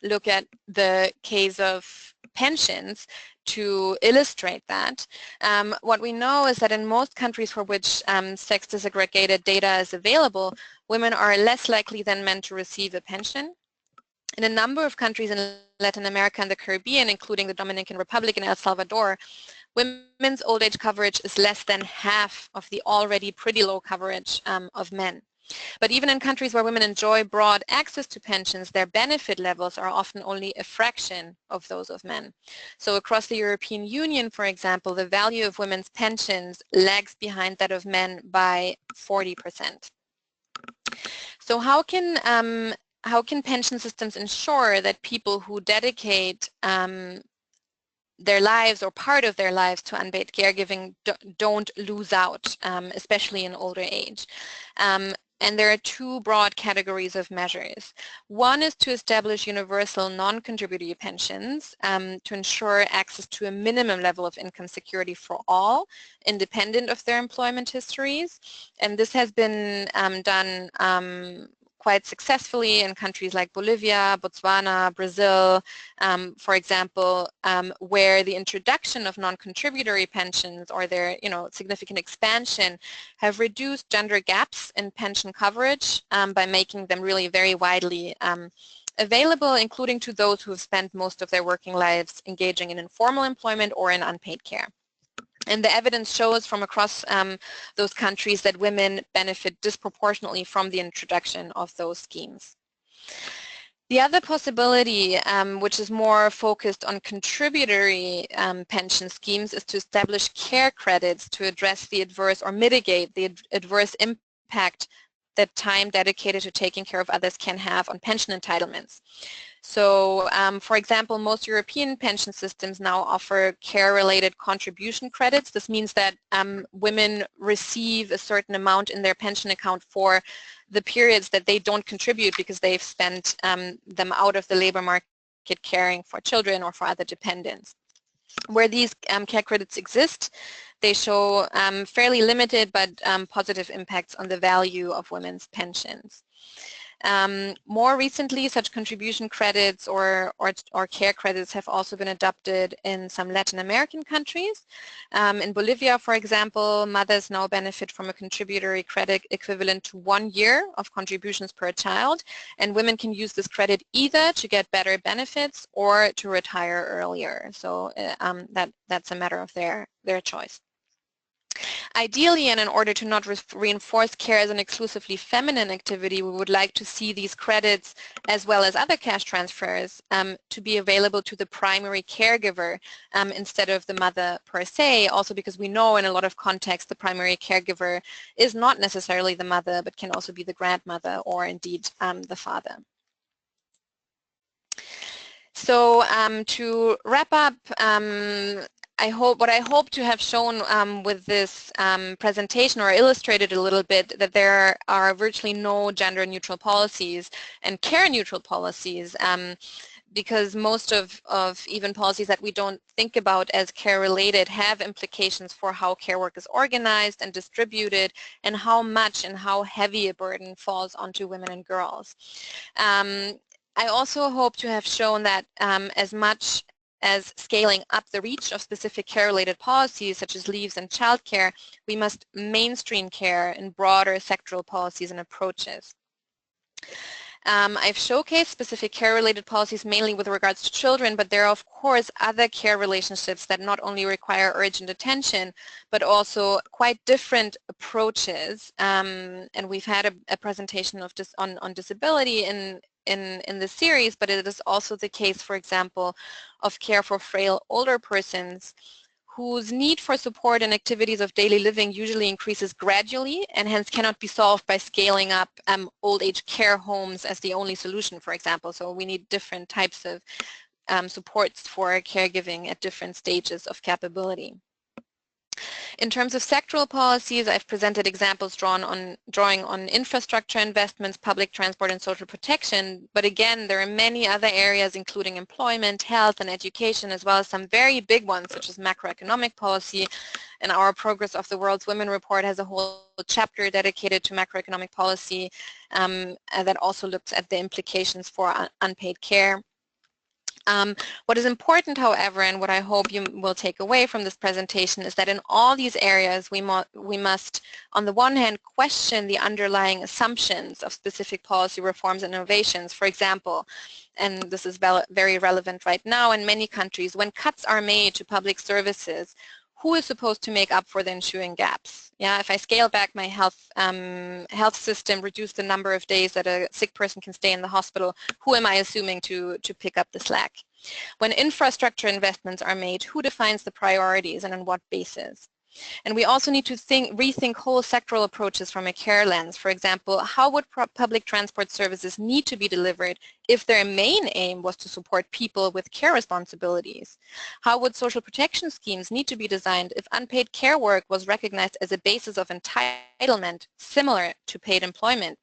look at the case of pensions to illustrate that, what we know is that in most countries for which sex disaggregated data is available, women are less likely than men to receive a pension. In a number of countries in Latin America and the Caribbean, including the Dominican Republic and El Salvador, women's old age coverage is less than half of the already pretty low coverage of men. But even in countries where women enjoy broad access to pensions, their benefit levels are often only a fraction of those of men. So across the European Union, for example, the value of women's pensions lags behind that of men by 40%. So how can pension systems ensure that people who dedicate their lives or part of their lives to unpaid caregiving don't lose out, especially in older age? And there are two broad categories of measures. One is to establish universal non-contributory pensions to ensure access to a minimum level of income security for all, independent of their employment histories. And this has been done quite successfully in countries like Bolivia, Botswana, Brazil, for example, where the introduction of non-contributory pensions or their significant expansion have reduced gender gaps in pension coverage by making them really very widely available, including to those who have spent most of their working lives engaging in informal employment or in unpaid care. And the evidence shows from across those countries that women benefit disproportionately from the introduction of those schemes. The other possibility, which is more focused on contributory pension schemes, is to establish care credits to address the adverse or mitigate the adverse impact that time dedicated to taking care of others can have on pension entitlements. So, for example, most European pension systems now offer care-related contribution credits. This means that women receive a certain amount in their pension account for the periods that they don't contribute because they've spent them out of the labor market caring for children or for other dependents. Where these care credits exist, they show fairly limited but positive impacts on the value of women's pensions. More recently, such contribution credits or care credits have also been adopted in some Latin American countries. In Bolivia, for example, mothers now benefit from a contributory credit equivalent to 1 year of contributions per child, and women can use this credit either to get better benefits or to retire earlier. So that's a matter of their choice. Ideally, and in order to not reinforce care as an exclusively feminine activity, we would like to see these credits, as well as other cash transfers, to be available to the primary caregiver instead of the mother per se, also because we know in a lot of contexts the primary caregiver is not necessarily the mother, but can also be the grandmother or indeed the father. So to wrap up, what I hope to have shown with this presentation, or illustrated a little bit, that there are virtually no gender-neutral policies and care-neutral policies, because most of even policies that we don't think about as care-related have implications for how care work is organized and distributed, and how much and how heavy a burden falls onto women and girls. I also hope to have shown that as much as scaling up the reach of specific care-related policies such as leaves and childcare, we must mainstream care in broader sectoral policies and approaches. I've showcased specific care-related policies mainly with regards to children, but there are of course other care relationships that not only require urgent attention, but also quite different approaches. And we've had a presentation of this on disability in the series, but it is also the case, for example, of care for frail older persons whose need for support and activities of daily living usually increases gradually and hence cannot be solved by scaling up old age care homes as the only solution, for example. So we need different types of supports for caregiving at different stages of capability. In terms of sectoral policies, I've presented examples drawing on infrastructure investments, public transport, and social protection. But again, there are many other areas, including employment, health, and education, as well as some very big ones, such as macroeconomic policy. And our Progress of the World's Women report has a whole chapter dedicated to macroeconomic policy that also looks at the implications for unpaid care. What is important, however, and what I hope you will take away from this presentation is that in all these areas we must, on the one hand, question the underlying assumptions of specific policy reforms and innovations. For example, and this is very relevant right now in many countries, when cuts are made to public services, who is supposed to make up for the ensuing gaps? Yeah, if I scale back my health system, reduce the number of days that a sick person can stay in the hospital, who am I assuming to pick up the slack? When infrastructure investments are made, who defines the priorities and on what basis? And we also need to rethink whole sectoral approaches from a care lens. For example, how would public transport services need to be delivered if their main aim was to support people with care responsibilities? How would social protection schemes need to be designed if unpaid care work was recognized as a basis of entitlement similar to paid employment?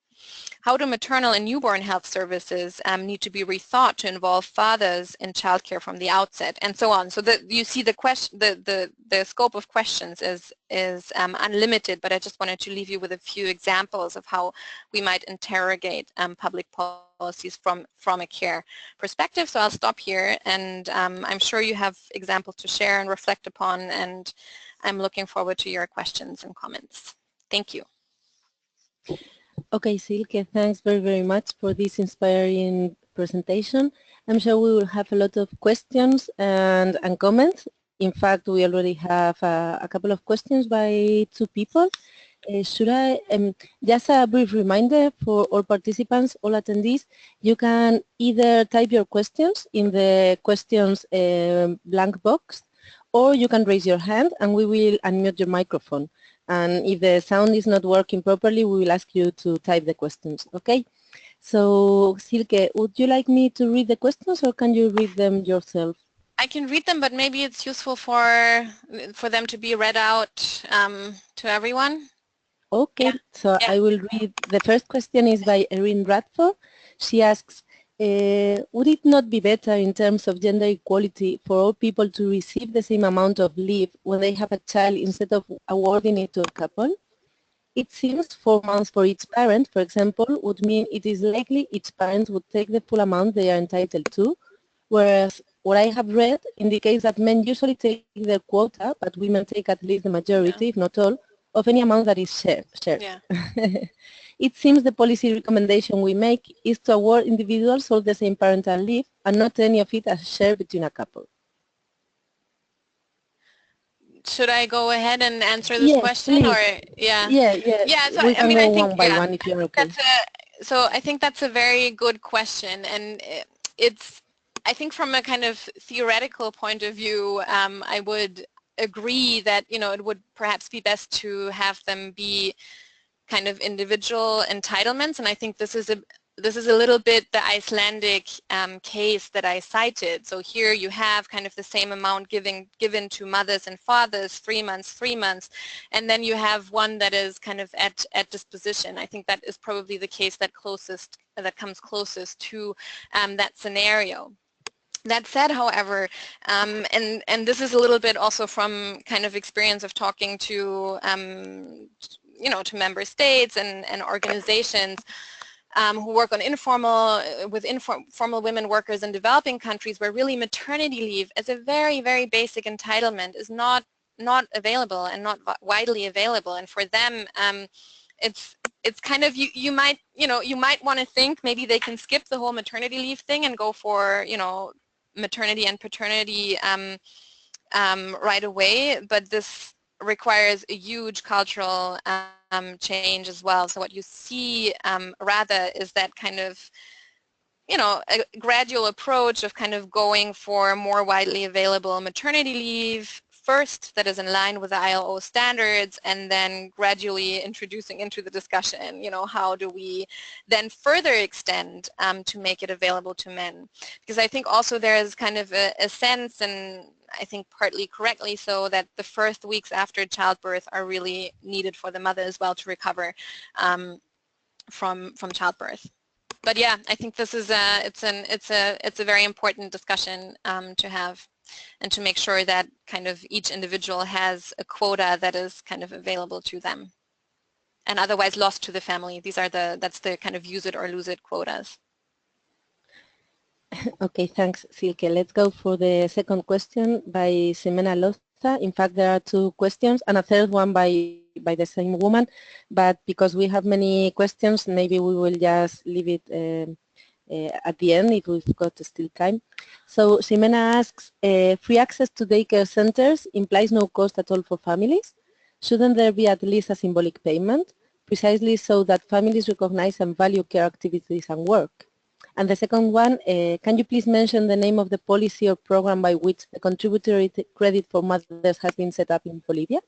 How do maternal and newborn health services need to be rethought to involve fathers in childcare from the outset, and so on? So that you see the scope of questions is unlimited, but I just wanted to leave you with a few examples of how we might interrogate public policies from a care perspective. So I'll stop here, and I'm sure you have examples to share and reflect upon, and I'm looking forward to your questions and comments. Thank you.
Okay, Silke, thanks very, very much for this inspiring presentation. I'm sure we will have a lot of questions and comments. In fact, we already have a couple of questions by two people. Should I, just a brief reminder for all participants, all attendees, you can either type your questions in the questions blank box, or you can raise your hand and we will unmute your microphone. And if the sound is not working properly, we will ask you to type the questions, okay? So, Silke, would you like me to read the questions or can you read them yourself?
I can read them, but maybe it's useful for them to be read out to everyone.
Okay, yeah. So yeah. I will read. The first question is by Erin Radford. She asks, would it not be better in terms of gender equality for all people to receive the same amount of leave when they have a child instead of awarding it to a couple? It seems 4 months for each parent, for example, would mean it is likely each parent would take the full amount they are entitled to, whereas what I have read indicates that men usually take their quota, but women take at least the majority, if not all, of any amount that is shared. Yeah. It seems the policy recommendation we make is to award individuals all the same parental leave and not any of it as shared between a couple.
Should I go ahead and answer this question?
Please.
Or yeah. So
we can go one by one if you're okay.
So I think that's a very good question, and I think from a kind of theoretical point of view, I would agree that it would perhaps be best to have them be kind of individual entitlements, and I think this is a little bit the Icelandic case that I cited. So here you have kind of the same amount given to mothers and fathers, 3 months, and then you have one that is kind of at disposition. I think that is probably the case that comes closest to that scenario. That said, however, and this is a little bit also from kind of experience of talking to to member states and organizations who work on informal women workers in developing countries, where really maternity leave as a very, very basic entitlement is not available and not widely available. And for them, it's kind of you might want to think maybe they can skip the whole maternity leave thing and go for maternity and paternity right away, but this requires a huge cultural change as well. So what you see rather is that kind of a gradual approach of kind of going for more widely available maternity leave first that is in line with the ILO standards, and then gradually introducing into the discussion, how do we then further extend to make it available to men? Because I think also there is kind of a sense, and I think partly correctly so, that the first weeks after childbirth are really needed for the mother as well to recover from childbirth. But yeah, I think this is it's a very important discussion to have, and to make sure that kind of each individual has a quota that is kind of available to them, and otherwise lost to the family. That's the kind of use it or lose it quotas.
Okay, thanks, Silke. Let's go for the second question by Ximena Loza. In fact, there are two questions and a third one by the same woman, but because we have many questions, maybe we will just leave it at the end if we've got still time. So Ximena asks, free access to daycare centers implies no cost at all for families. Shouldn't there be at least a symbolic payment, precisely so that families recognize and value care activities and work? And the second one, can you please mention the name of the policy or program by which the contributory credit for mothers has been set up in Bolivia?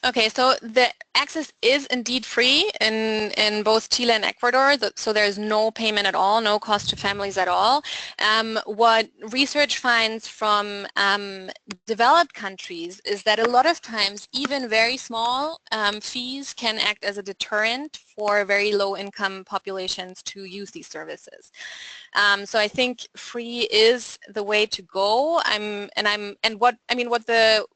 Okay, so the access is indeed free in both Chile and Ecuador, so there's no payment at all, no cost to families at all. What research finds from developed countries is that a lot of times even very small fees can act as a deterrent for very low-income populations to use these services. So I think free is the way to go.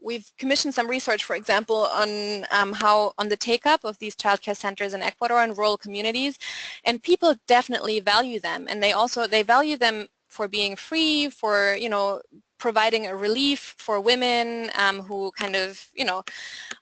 We've commissioned some research, for example, on on the take-up of these childcare centers in Ecuador and rural communities, and people definitely value them, and they value them for being free, for providing a relief for women who kind of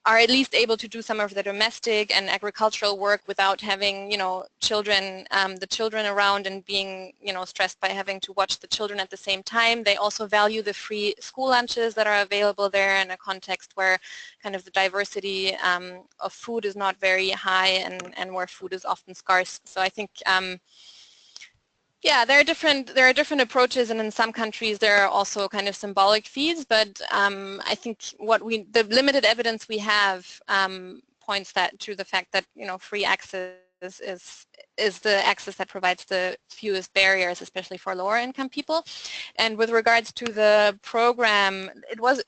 are at least able to do some of the domestic and agricultural work without having the children around and being stressed by having to watch the children at the same time. They also value the free school lunches that are available there in a context where kind of the diversity of food is not very high and where food is often scarce. So I think yeah, there are different approaches, and in some countries there are also kind of symbolic fees. But I think the limited evidence we have points to the fact that free access is the access that provides the fewest barriers, especially for lower income people. And with regards to the program,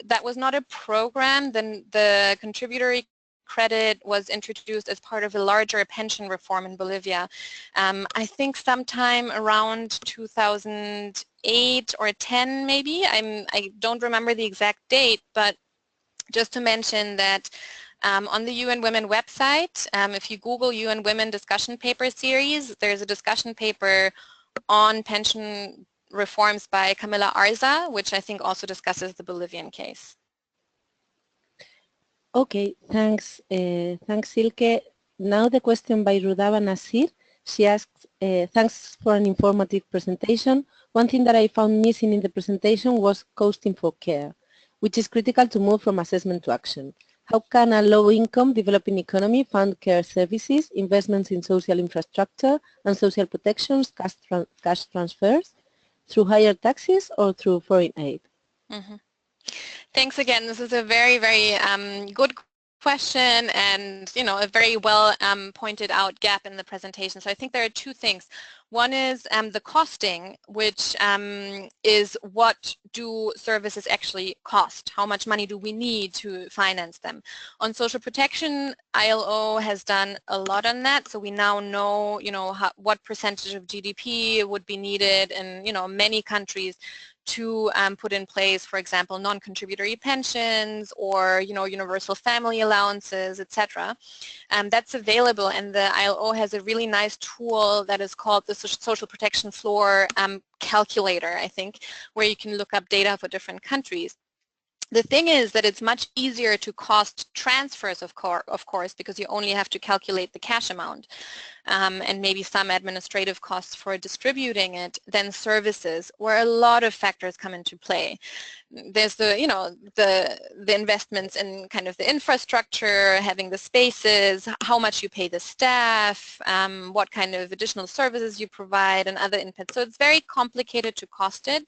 that was not a program. Then the contributory credit was introduced as part of a larger pension reform in Bolivia. I think sometime around 2008 or 10 maybe. I don't remember the exact date, but just to mention that on the UN Women website, if you Google UN Women discussion paper series, there's a discussion paper on pension reforms by Camila Arza, which I think also discusses the Bolivian case.
Okay, thanks, thanks Silke. Now the question by Rudaba Nasir. She asks, thanks for an informative presentation. One thing that I found missing in the presentation was costing for care, which is critical to move from assessment to action. How can a low-income developing economy fund care services, investments in social infrastructure and social protections, cash transfers, through higher taxes or through foreign aid?
Mm-hmm. Thanks again. This is a very, very good question and, a very well pointed out gap in the presentation. So I think there are two things. One is the costing, which is what do services actually cost? How much money do we need to finance them? On social protection, ILO has done a lot on that. So we now know, what percentage of GDP would be needed in, many countries to put in place, for example, non-contributory pensions or, universal family allowances, etc. That's available, and the ILO has a really nice tool that is called the Social Protection Floor Calculator, I think, where you can look up data for different countries. The thing is that it's much easier to cost transfers, of course, because you only have to calculate the cash amount and maybe some administrative costs for distributing it than services, where a lot of factors come into play. There's the investments in kind of the infrastructure, having the spaces, how much you pay the staff, what kind of additional services you provide, and other inputs. So it's very complicated to cost it.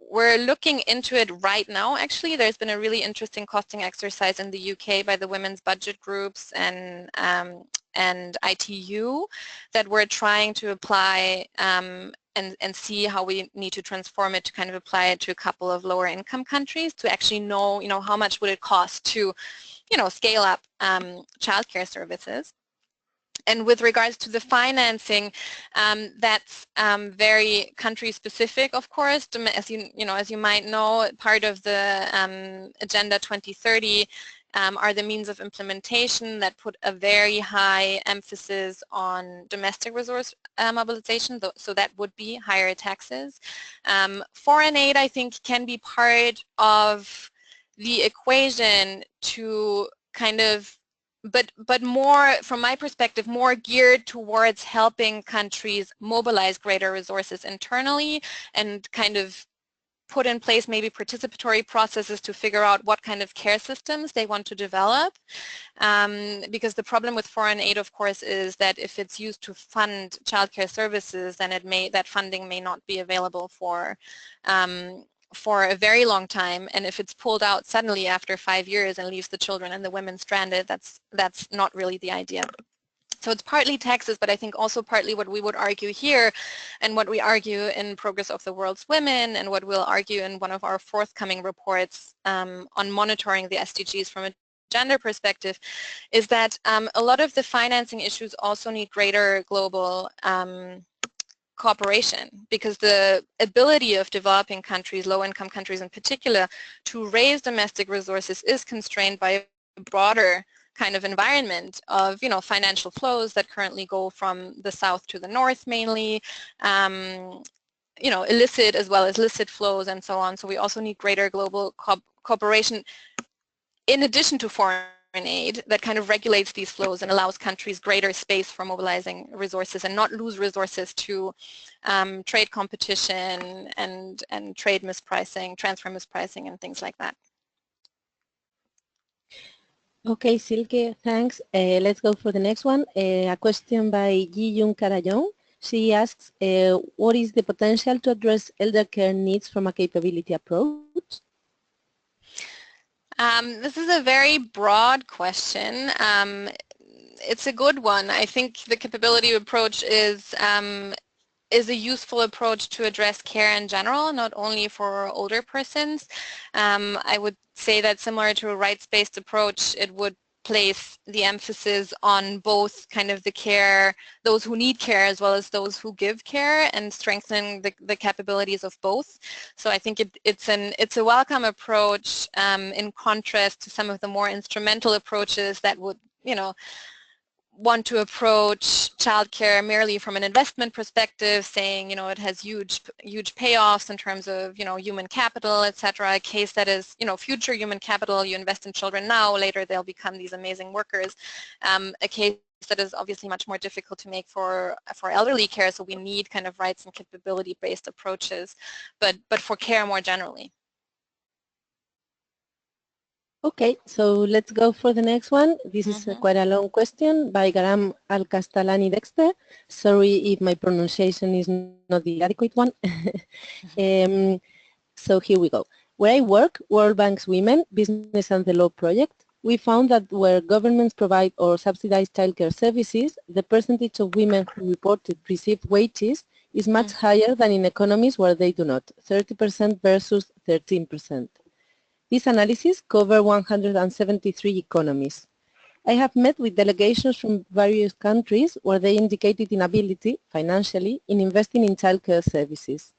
We're looking into it right now. Actually, there's been a really interesting costing exercise in the UK by the women's budget groups and ITU that we're trying to apply and see how we need to transform it to kind of apply it to a couple of lower income countries to actually know, how much would it cost to, scale up childcare services. And with regards to the financing, that's very country-specific, of course. As you might know, part of the Agenda 2030 are the means of implementation that put a very high emphasis on domestic resource mobilization, so that would be higher taxes. Foreign aid, I think, can be part of the equation to kind of, but more, from my perspective, more geared towards helping countries mobilize greater resources internally and kind of put in place maybe participatory processes to figure out what kind of care systems they want to develop. Because the problem with foreign aid, of course, is that if it's used to fund childcare services, then that funding may not be available for a very long time, and if it's pulled out suddenly after 5 years and leaves the children and the women stranded, that's not really the idea. So it's partly taxes, but I think also partly what we would argue here and what we argue in Progress of the World's Women and what we'll argue in one of our forthcoming reports on monitoring the SDGs from a gender perspective is that a lot of the financing issues also need greater global cooperation, because the ability of developing countries, low-income countries in particular, to raise domestic resources is constrained by a broader kind of environment of, you know, financial flows that currently go from the south to the north mainly, you know, illicit as well as licit flows and so on. So we also need greater global cooperation in addition to foreign aid that kind of regulates these flows and allows countries greater space for mobilizing resources and not lose resources to trade competition and trade mispricing, transfer mispricing and things like that.
Okay, Silke, thanks. Let's go for the next one. A question by Ji-Yoon Karayon. She asks, what is the potential to address elder care needs from a capability approach?
This is a very broad question. It's a good one. I think the capability approach is a useful approach to address care in general, not only for older persons. I would say that similar to a rights-based approach, it would place the emphasis on both kind of the care, those who need care as well as those who give care, and strengthening the capabilities of both. So I think it's a welcome approach in contrast to some of the more instrumental approaches that would, you know, want to approach childcare merely from an investment perspective, saying, you know, it has huge payoffs in terms of, you know, human capital, etc. A case that is, you know, future human capital, you invest in children now, later they'll become these amazing workers. A case that is obviously much more difficult to make for elderly care, so we need kind of rights and capability-based approaches, but for care more generally.
Okay, so let's go for the next one. This is quite a long question by Garam Al-Castalani Dexter. Sorry if my pronunciation is not the adequate one. So here we go. Where I work, World Bank's Women, Business and the Law project, we found that where governments provide or subsidize childcare services, the percentage of women who reported received wages is much higher than in economies where they do not, 30% versus 13%. This analysis covers 173 economies. I have met with delegations from various countries where they indicated inability, financially, in investing in childcare services.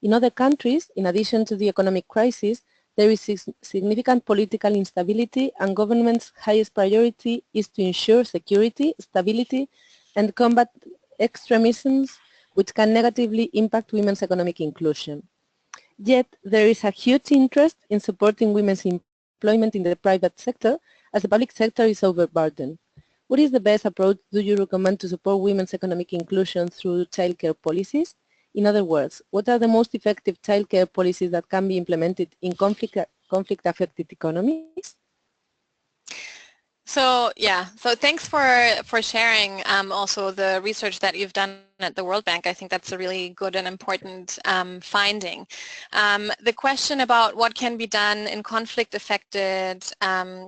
In other countries, in addition to the economic crisis, there is significant political instability, and government's highest priority is to ensure security, stability, and combat extremisms which can negatively impact women's economic inclusion. Yet, there is a huge interest in supporting women's employment in the private sector, as the public sector is overburdened. What is the best approach do you recommend to support women's economic inclusion through childcare policies? In other words, what are the most effective childcare policies that can be implemented in conflict-affected economies?
So yeah, so thanks for sharing also the research that you've done at the World Bank. I think that's a really good and important finding. The question about what can be done in conflict-affected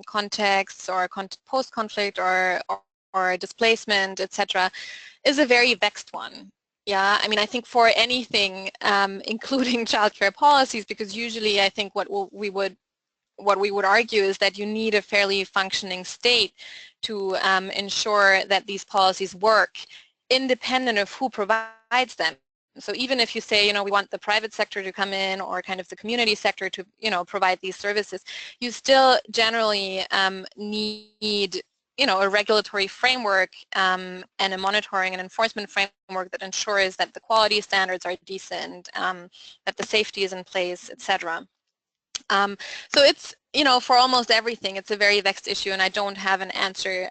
contexts or post-conflict or displacement, etc., is a very vexed one. Yeah, I mean, I think for anything, including childcare policies, because usually I think what we would argue is that you need a fairly functioning state to ensure that these policies work independent of who provides them. So even if you say, we want the private sector to come in or kind of the community sector to, provide these services, you still generally need, a regulatory framework and a monitoring and enforcement framework that ensures that the quality standards are decent, that the safety is in place, etc. So it's, for almost everything, it's a very vexed issue, and I don't have an answer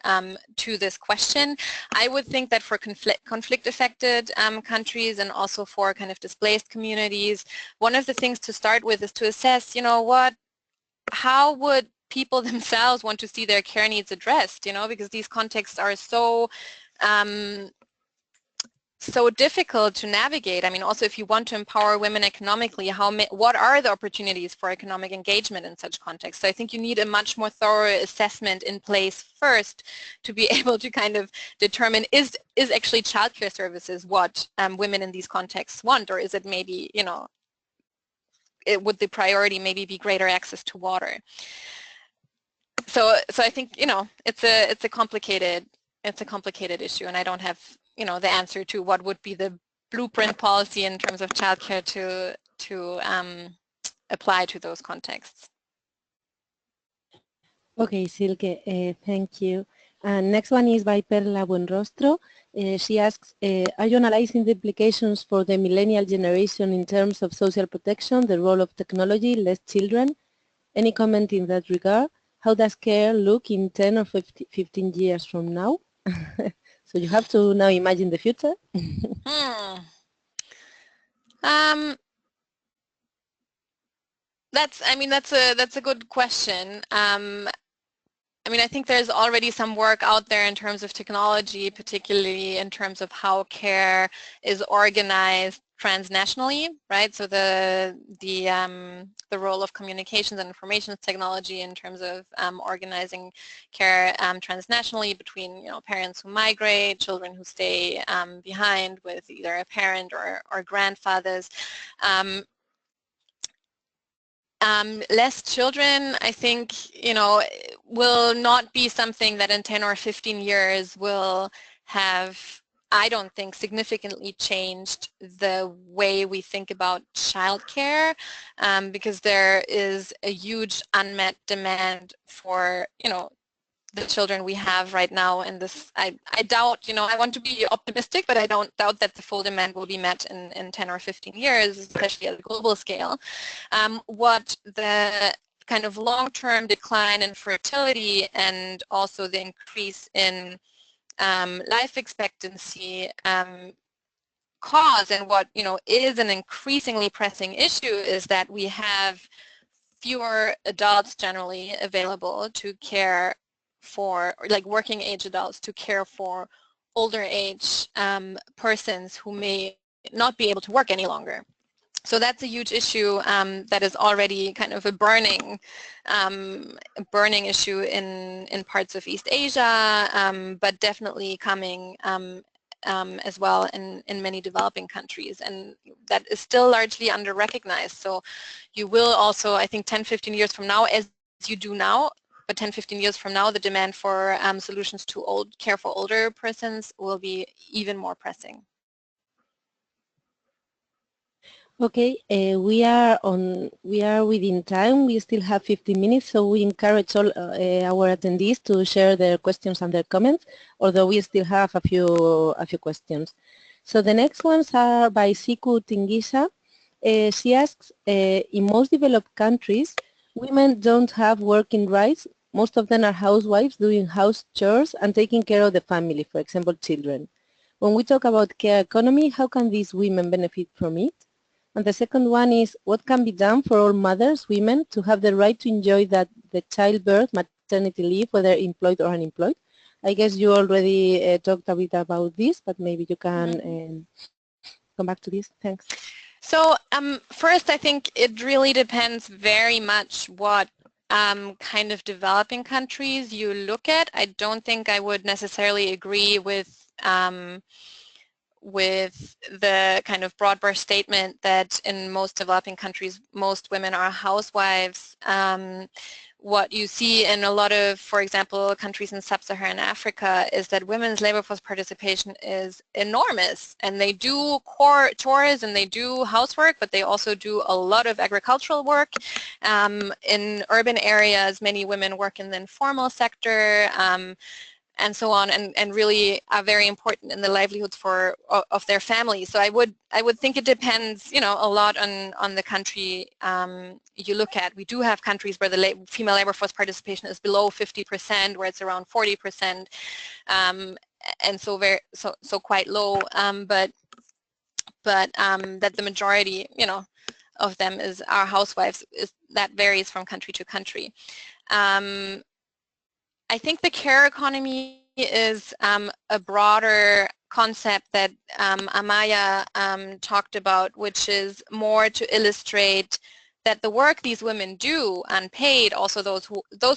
to this question. I would think that for conflict-affected countries and also for kind of displaced communities, one of the things to start with is to assess, how would people themselves want to see their care needs addressed, because these contexts are so difficult to navigate. I mean, also if you want to empower women economically, what are the opportunities for economic engagement in such contexts? So I think you need a much more thorough assessment in place first to be able to kind of determine is actually childcare services what women in these contexts want, or is it maybe, would the priority maybe be greater access to water? So I think, it's a complicated issue, and I don't have the answer to what would be the blueprint policy in terms of childcare to apply to those contexts.
Okay, Silke, thank you. And next one is by Perla Buenrostro. She asks, are you analyzing the implications for the millennial generation in terms of social protection, the role of technology, less children? Any comment in that regard? How does care look in 10 or 15 years from now? So you have to now imagine the future.
That's a good question. I think there's already some work out there in terms of technology, particularly in terms of how care is organized transnationally, right? So the role of communications and information technology in terms of organizing care transnationally between parents who migrate, children who stay behind with either a parent or grandfathers. Less children, I think, will not be something that in 10 or 15 years will have, I don't think, significantly changed the way we think about childcare, because there is a huge unmet demand for, the children we have right now, and this, I doubt, I want to be optimistic, but I don't doubt that the full demand will be met in 10 or 15 years, especially at a global scale. What the kind of long-term decline in fertility and also the increase in life expectancy cause, and what is an increasingly pressing issue, is that we have fewer adults generally available to care for, like working age adults, to care for older age persons who may not be able to work any longer. So that's a huge issue that is already kind of a burning issue in parts of East Asia, but definitely coming as well in many developing countries, and that is still largely under-recognized. So you will also, I think, 10, 15 years from now, as you do now, but 10, 15 years from now, the demand for solutions to care for older persons will be even more pressing.
Okay, we are within time. We still have 15 minutes, so we encourage all our attendees to share their questions and their comments, although we still have a few questions. So the next ones are by Siku Tingisa. She asks, in most developed countries, women don't have working rights. Most of them are housewives doing house chores and taking care of the family, for example, children. When we talk about care economy, how can these women benefit from it? And the second one is, what can be done for all mothers, women, to have the right to enjoy the childbirth, maternity leave, whether employed or unemployed? I guess you already talked a bit about this, but maybe you can come back to this. Thanks.
So first, I think it really depends very much what kind of developing countries you look at. I don't think I would necessarily agree with the kind of broad brush statement that in most developing countries most women are housewives. what you see in a lot of, for example, countries in sub-Saharan Africa is that women's labor force participation is enormous, and they do chores and they do housework, but they also do a lot of agricultural work. In urban areas, many women work in the informal sector, and so on, and really are very important in the livelihoods of their families. So I would think it depends, you know, a lot on the country you look at. We do have countries where the female labor force participation is below 50%, where it's around 40%, and so quite low. But that the majority, you know, of them are housewives. That varies from country to country. I think the care economy is a broader concept that Amaya talked about, which is more to illustrate that the work these women do unpaid, also those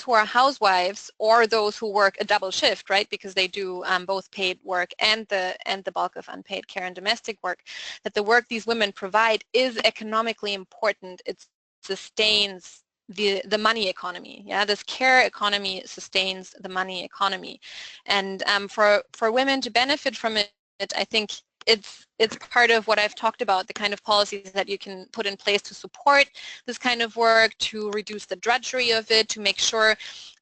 who are housewives or those who work a double shift, right? Because they do both paid work and the bulk of unpaid care and domestic work, that the work these women provide is economically important. It sustains the money economy. Yeah, this care economy sustains the money economy, and for women to benefit from it, I think it's part of what I've talked about, the kind of policies that you can put in place to support this kind of work, to reduce the drudgery of it, to make sure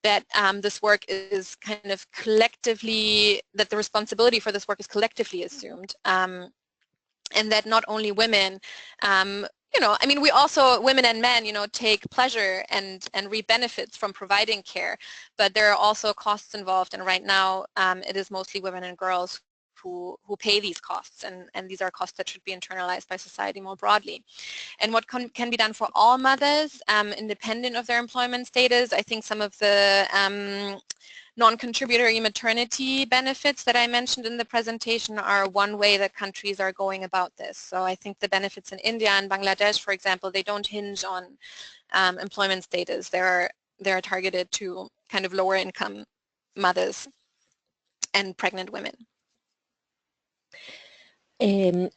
that this work is kind of collectively, that the responsibility for this work is collectively assumed, and that not only women, you know, I mean, we also, women and men, you know, take pleasure and reap benefits from providing care, but there are also costs involved, and right now it is mostly women and girls who pay these costs, and these are costs that should be internalized by society more broadly. And what can be done for all mothers, independent of their employment status, I think some of the non-contributory maternity benefits that I mentioned in the presentation are one way that countries are going about this. So I think the benefits in India and Bangladesh, for example, they don't hinge on employment status. They're targeted to kind of lower income mothers and pregnant women.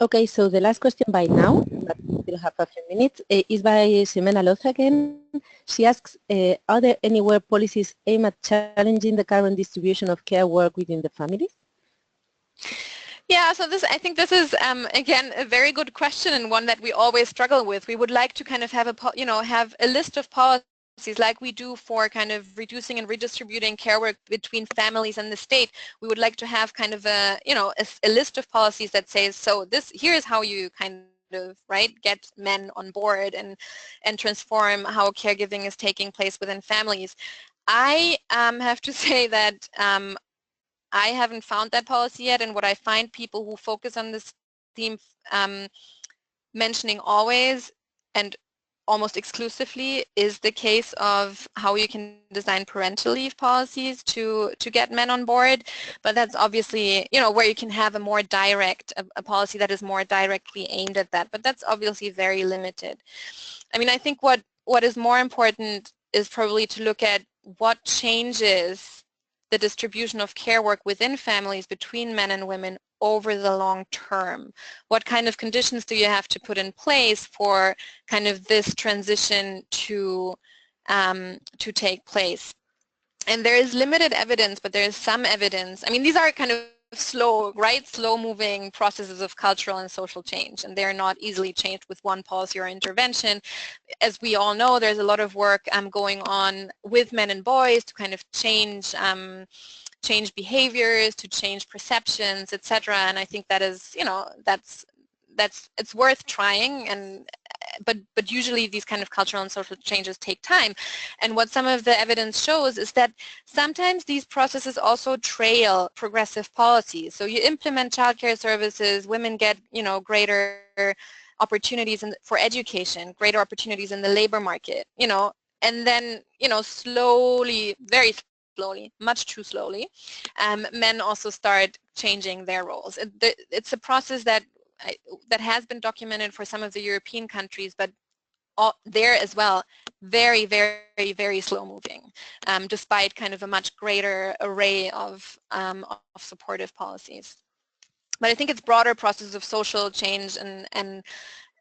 Okay, so the last question by now, but we still have a few minutes, is by Ximena Loza again. She asks, are there anywhere policies aim at challenging the current distribution of care work within the families?
Yeah, so I think this is, again, a very good question, and one that we always struggle with. We would like to kind of have a list of policies like we do for kind of reducing and redistributing care work between families and the state. We would like to have kind of a list of policies that says, so here's how you kind of, right, get men on board and transform how caregiving is taking place within families. I have to say that I haven't found that policy yet, and what I find people who focus on this theme mentioning always and almost exclusively is the case of how you can design parental leave policies to get men on board. But that's obviously, you know, where you can have a more direct, a policy that is more directly aimed at that. But that's obviously very limited. I mean, I think what is more important is probably to look at what changes the distribution of care work within families between men and women over the long term. What kind of conditions do you have to put in place for kind of this transition to take place? And there is limited evidence, but there is some evidence. I mean, these are kind of slow-moving processes of cultural and social change, and they're not easily changed with one policy or intervention. As we all know, there's a lot of work going on with men and boys to kind of change behaviors, to change perceptions, etc. And I think that is, you know, it's worth trying, and but usually these kind of cultural and social changes take time. And what some of the evidence shows is that sometimes these processes also trail progressive policies. So you implement childcare services, women get, you know, greater opportunities for education, greater opportunities in the labor market, you know, and then, you know, slowly, very slowly, much too slowly, men also start changing their roles. It's a process that has been documented for some of the European countries, but there as well, very, very, very slow moving, despite kind of a much greater array of supportive policies. But I think it's broader processes of social change and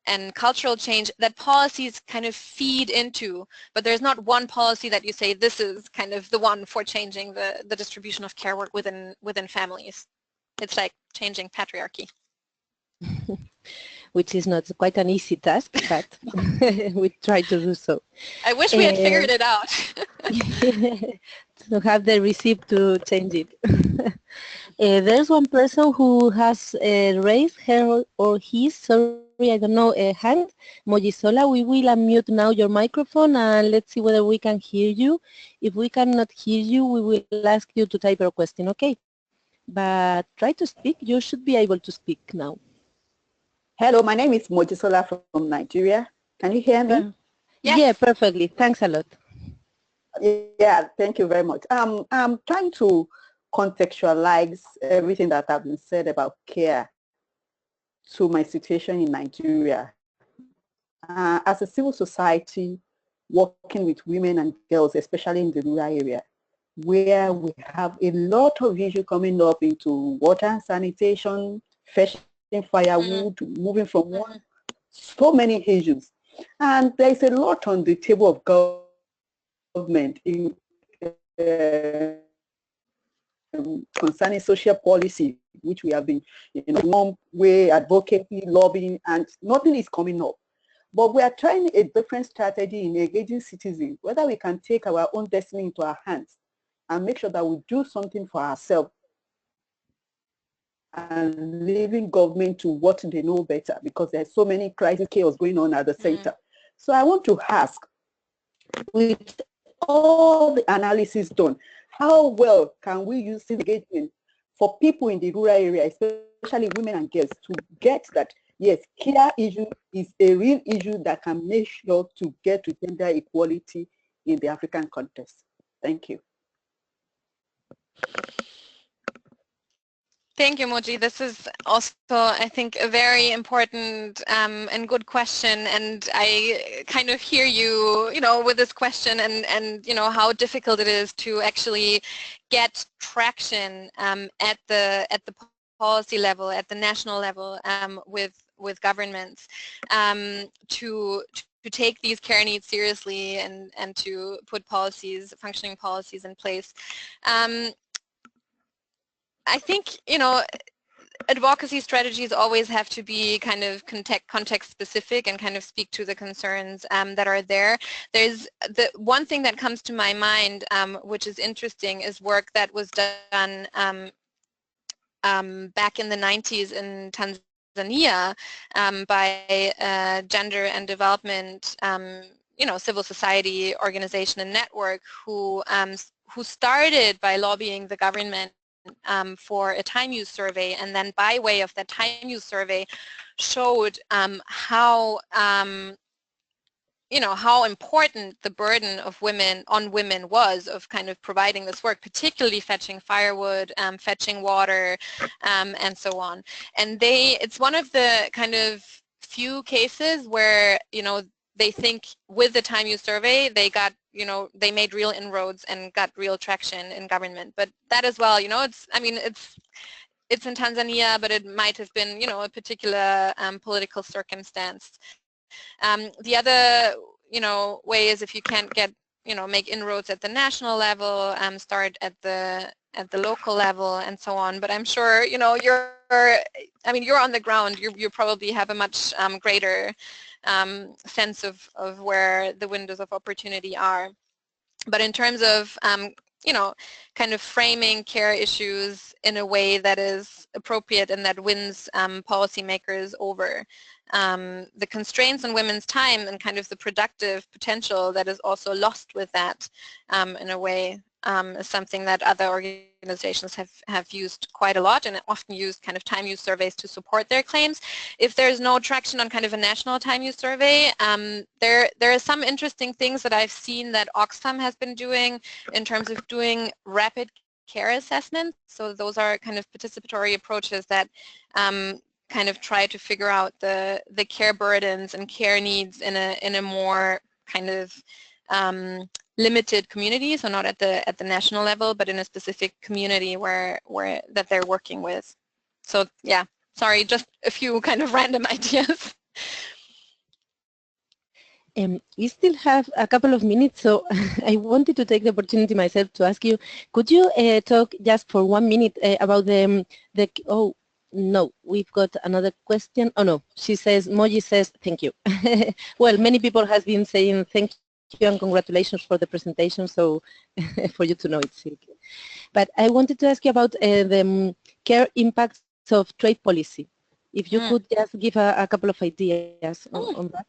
and cultural change that policies kind of feed into, but there's not one policy that you say this is kind of the one for changing the distribution of care work within families. It's like changing patriarchy.
Which is not quite an easy task, but we try to do so.
I wish we had figured it out.
To have the receipt to change it. There's one person who has raised her or his, sorry, I don't know, a hand. Mojisola, we will unmute now your microphone and let's see whether we can hear you. If we cannot hear you, we will ask you to type your question, okay? But try to speak. You should be able to speak now.
Hello, my name is Mojisola from Nigeria. Can you hear me?
Yes.
Yeah, perfectly. Thanks a lot.
Yeah, thank you very much. I'm trying to contextualize everything that has been said about care to my situation in Nigeria. As a civil society, working with women and girls, especially in the rural area, where we have a lot of issues coming up into water and sanitation, fetching firewood, moving from one, so many issues. And there's a lot on the table of government in concerning social policy, which we have been, one way advocating, lobbying, and nothing is coming up. But we are trying a different strategy in engaging citizens, whether we can take our own destiny into our hands and make sure that we do something for ourselves and leaving government to what they know better, because there's so many crisis chaos going on at the center. So I want to ask, with all the analysis done, how well can we use engagement for people in the rural area, especially women and girls, to get that, yes, care issue is a real issue that can make sure to get to gender equality in the African context? Thank you.
Thank you, Moji. This is also, I think, a very important and good question. And I kind of hear you, with this question and how difficult it is to actually get traction at the policy level, at the national level, with governments to take these care needs seriously and to put functioning policies in place. I think, advocacy strategies always have to be kind of context specific and kind of speak to the concerns that are there. There's the one thing that comes to my mind, which is interesting, is work that was done back in the 90s in Tanzania by Gender and Development, civil society organization and network who started by lobbying the government for a time use survey, and then by way of that time use survey showed how how important the burden of women was of kind of providing this work, particularly fetching firewood, fetching water, and so on. And it's one of the kind of few cases where they think with the time use survey they got they made real inroads and got real traction in government. But that as well, it's in Tanzania, but it might have been a particular political circumstance. The other way is if you can't get make inroads at the national level, start at the local level and so on. But I'm sure you're on the ground. You probably have a much greater sense of where the windows of opportunity are. But in terms of kind of framing care issues in a way that is appropriate and that wins policymakers over, the constraints on women's time and kind of the productive potential that is also lost with that in a way is something that other organizations have used quite a lot, and often used kind of time use surveys to support their claims. If there's no traction on kind of a national time use survey, there are some interesting things that I've seen that Oxfam has been doing in terms of doing rapid care assessments. So those are kind of participatory approaches that kind of try to figure out the care burdens and care needs in a more kind of limited community, so not at the national level, but in a specific community where that they're working with. So yeah, sorry, just a few kind of random ideas.
We still have a couple of minutes, so I wanted to take the opportunity myself to ask you, could you talk just for 1 minute about oh, no, we've got another question. Oh no, she says, Moji says, thank you. Well, many people have been saying thank you and congratulations for the presentation, so for you to know it's Silke. But I wanted to ask you about the care impacts of trade policy. If you could just give a couple of ideas on that.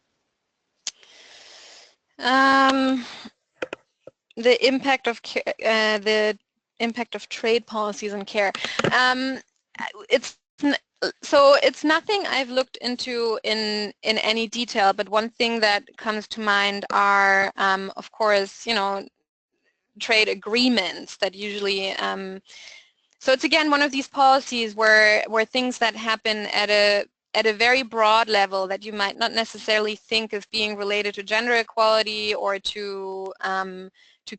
The impact of the impact of trade policies and care. It's nothing I've looked into in any detail, but one thing that comes to mind are, of course, trade agreements that usually. So it's again one of these policies where things that happen at a very broad level that you might not necessarily think of being related to gender equality or to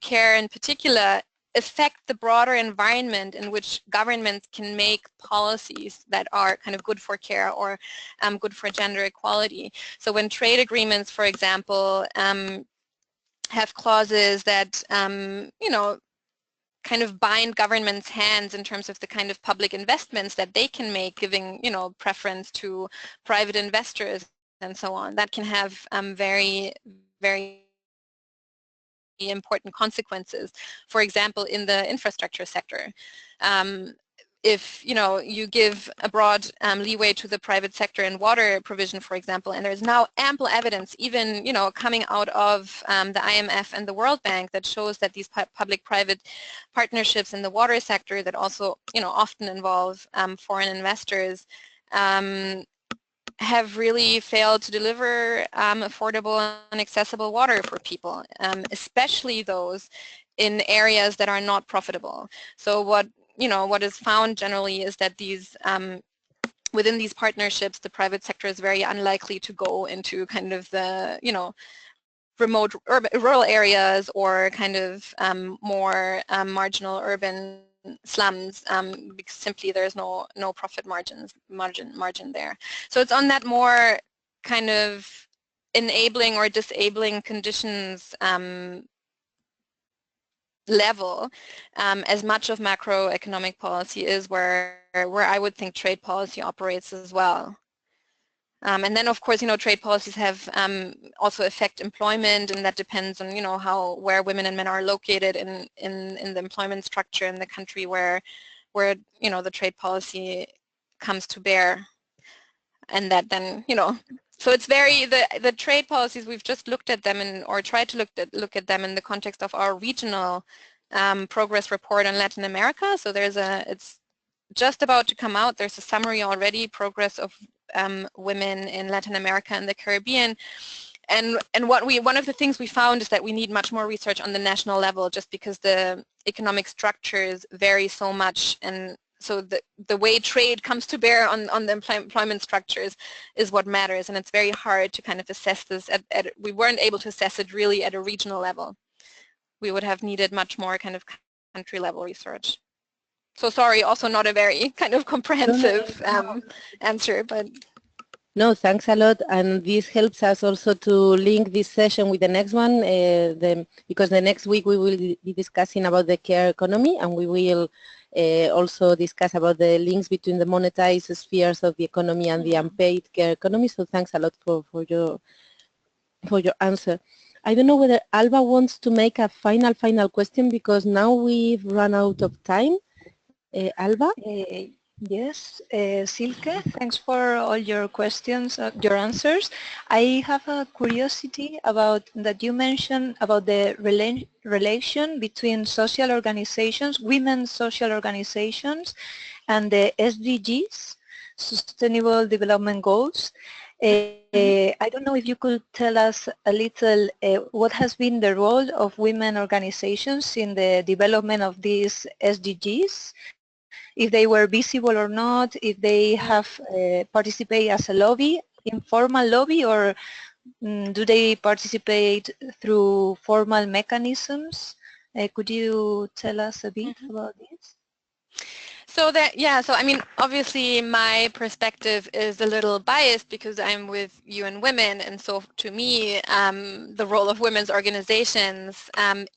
care in particular affect the broader environment in which governments can make policies that are kind of good for care or good for gender equality. So when trade agreements, for example, have clauses that kind of bind governments' hands in terms of the kind of public investments that they can make, giving preference to private investors and so on, that can have very, very important consequences. For example, in the infrastructure sector, if you give a broad leeway to the private sector in water provision, for example, and there's now ample evidence, even coming out of the IMF and the World Bank, that shows that these public-private partnerships in the water sector that also often involve foreign investors have really failed to deliver affordable and accessible water for people, especially those in areas that are not profitable. So what is found generally is that these within these partnerships, the private sector is very unlikely to go into kind of the remote rural areas or kind of more marginal urban slums, because simply there's no profit margin there. So it's on that more kind of enabling or disabling conditions level, as much of macroeconomic policy is where I would think trade policy operates as well. And then, of course, trade policies have also affect employment, and that depends on, where women and men are located in the employment structure in the country where the trade policy comes to bear, and that then, so it's very the trade policies, we've just looked at them or tried to look at them in the context of our regional progress report on Latin America. So it's just about to come out. There's a summary already, progress of women in Latin America and the Caribbean. And one of the things we found is that we need much more research on the national level, just because the economic structures vary so much, and so the way trade comes to bear on the employment structures is what matters, and it's very hard to kind of assess this we weren't able to assess it really at a regional level. We would have needed much more kind of country level research. So sorry, also not a very kind of comprehensive answer, but.
No, thanks a lot, and this helps us also to link this session with the next one, because the next week we will be discussing about the care economy, and we will also discuss about the links between the monetized spheres of the economy and the unpaid care economy. So thanks a lot for your answer. I don't know whether Alba wants to make a final question, because now we've run out of time. Alba?
Yes, Silke, thanks for all your questions, your answers. I have a curiosity about that you mentioned about the relation between social organizations, women's social organizations, and the SDGs, Sustainable Development Goals. I don't know if you could tell us a little what has been the role of women organizations in the development of these SDGs, if they were visible or not, if they have participated as a lobby, informal lobby, or do they participate through formal mechanisms? Could you tell us a bit about this?
So that, yeah, so I mean, obviously my perspective is a little biased because I'm with UN Women, and so to me, the role of women's organizations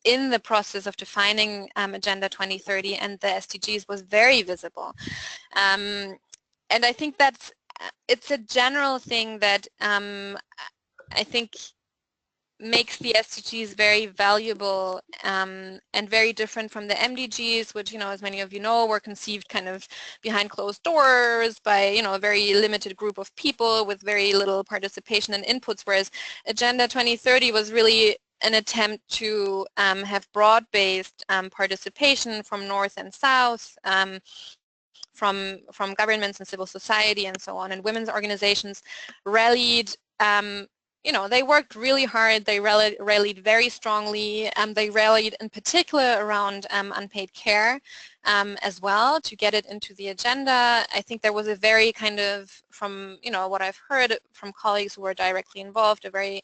in the process of defining Agenda 2030 and the SDGs was very visible. And I think that's, it's a general thing that I think makes the SDGs very valuable and very different from the MDGs, which, you know, as many of you know, were conceived kind of behind closed doors by, you know, a very limited group of people with very little participation and inputs, whereas Agenda 2030 was really an attempt to have broad-based participation from North and South, from governments and civil society and so on, and women's organizations rallied, you know, they worked really hard, they rallied very strongly, they rallied in particular around unpaid care as well to get it into the agenda. I think there was a very kind of, from, you know, what I've heard from colleagues who were directly involved, a very,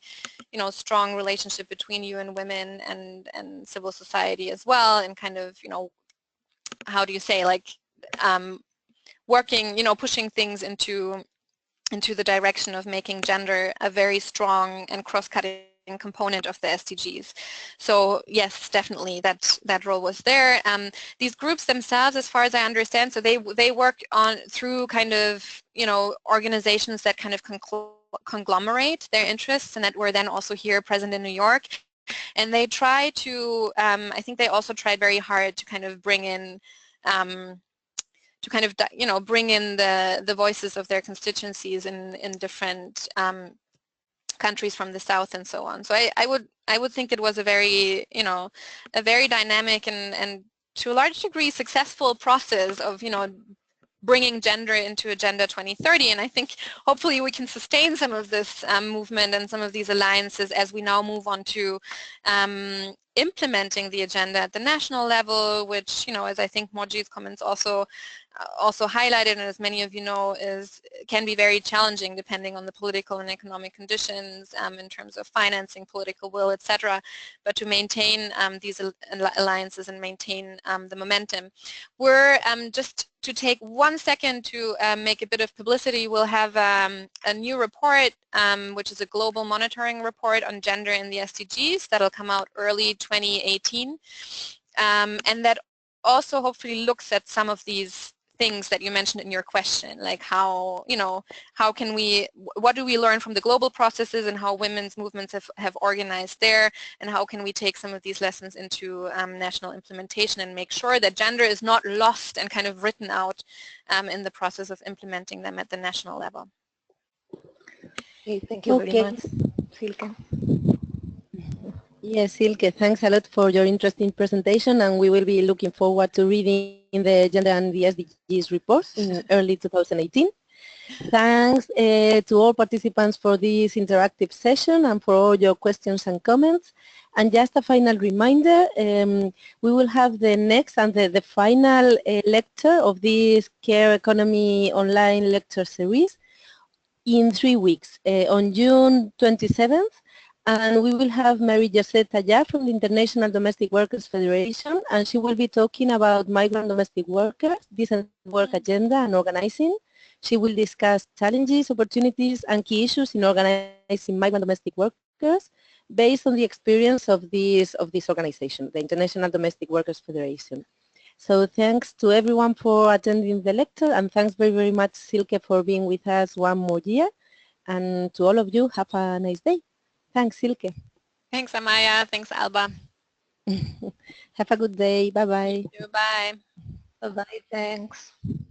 you know, strong relationship between UN Women and civil society as well, and kind of, you know, how do you say, like, working, you know, pushing things into the direction of making gender a very strong and cross-cutting component of the SDGs. So yes, definitely that role was there. These groups themselves, as far as I understand, so they work on through kind of, you know, organizations that kind of conglomerate their interests, and that were then also here present in New York. And they try to, I think they also tried very hard to kind of bring in to kind of, you know, bring in the voices of their constituencies in different countries from the South and so on. So I would think it was a very, you know, a very dynamic and to a large degree successful process of, you know, bringing gender into Agenda 2030, and I think hopefully we can sustain some of this movement and some of these alliances as we now move on to implementing the agenda at the national level, which, you know, as I think Moji's comments also highlighted, and as many of you know, can be very challenging depending on the political and economic conditions in terms of financing, political will, etc. But to maintain these alliances and maintain the momentum, we're just to take 1 second to make a bit of publicity. We'll have a new report, which is a global monitoring report on gender in the SDGs that'll come out early 2018, and that also hopefully looks at some of these things that you mentioned in your question, like how, you know, how can we, what do we learn from the global processes and how women's movements have organized there, and how can we take some of these lessons into national implementation and make sure that gender is not lost and kind of written out in the process of implementing them at the national level.
Okay, thank you very much, Silke.
Yes, Silke, thanks a lot for your interesting presentation, and we will be looking forward to reading the Gender and the SDGs report in early 2018. Thanks to all participants for this interactive session and for all your questions and comments. And just a final reminder, we will have the next and the final lecture of this Care Economy online lecture series in 3 weeks, on June 27th. And we will have Marie-José Tallat from the International Domestic Workers Federation, and she will be talking about migrant domestic workers, decent work agenda and organizing. She will discuss challenges, opportunities and key issues in organizing migrant domestic workers based on the experience of this organization, the International Domestic Workers Federation. So thanks to everyone for attending the lecture, and thanks very, very much, Silke, for being with us one more year. And to all of you, have a nice day. Thanks, Silke.
Thanks, Amaya. Thanks, Alba.
Have a good day. Bye-bye.
Bye.
Bye-bye, thanks.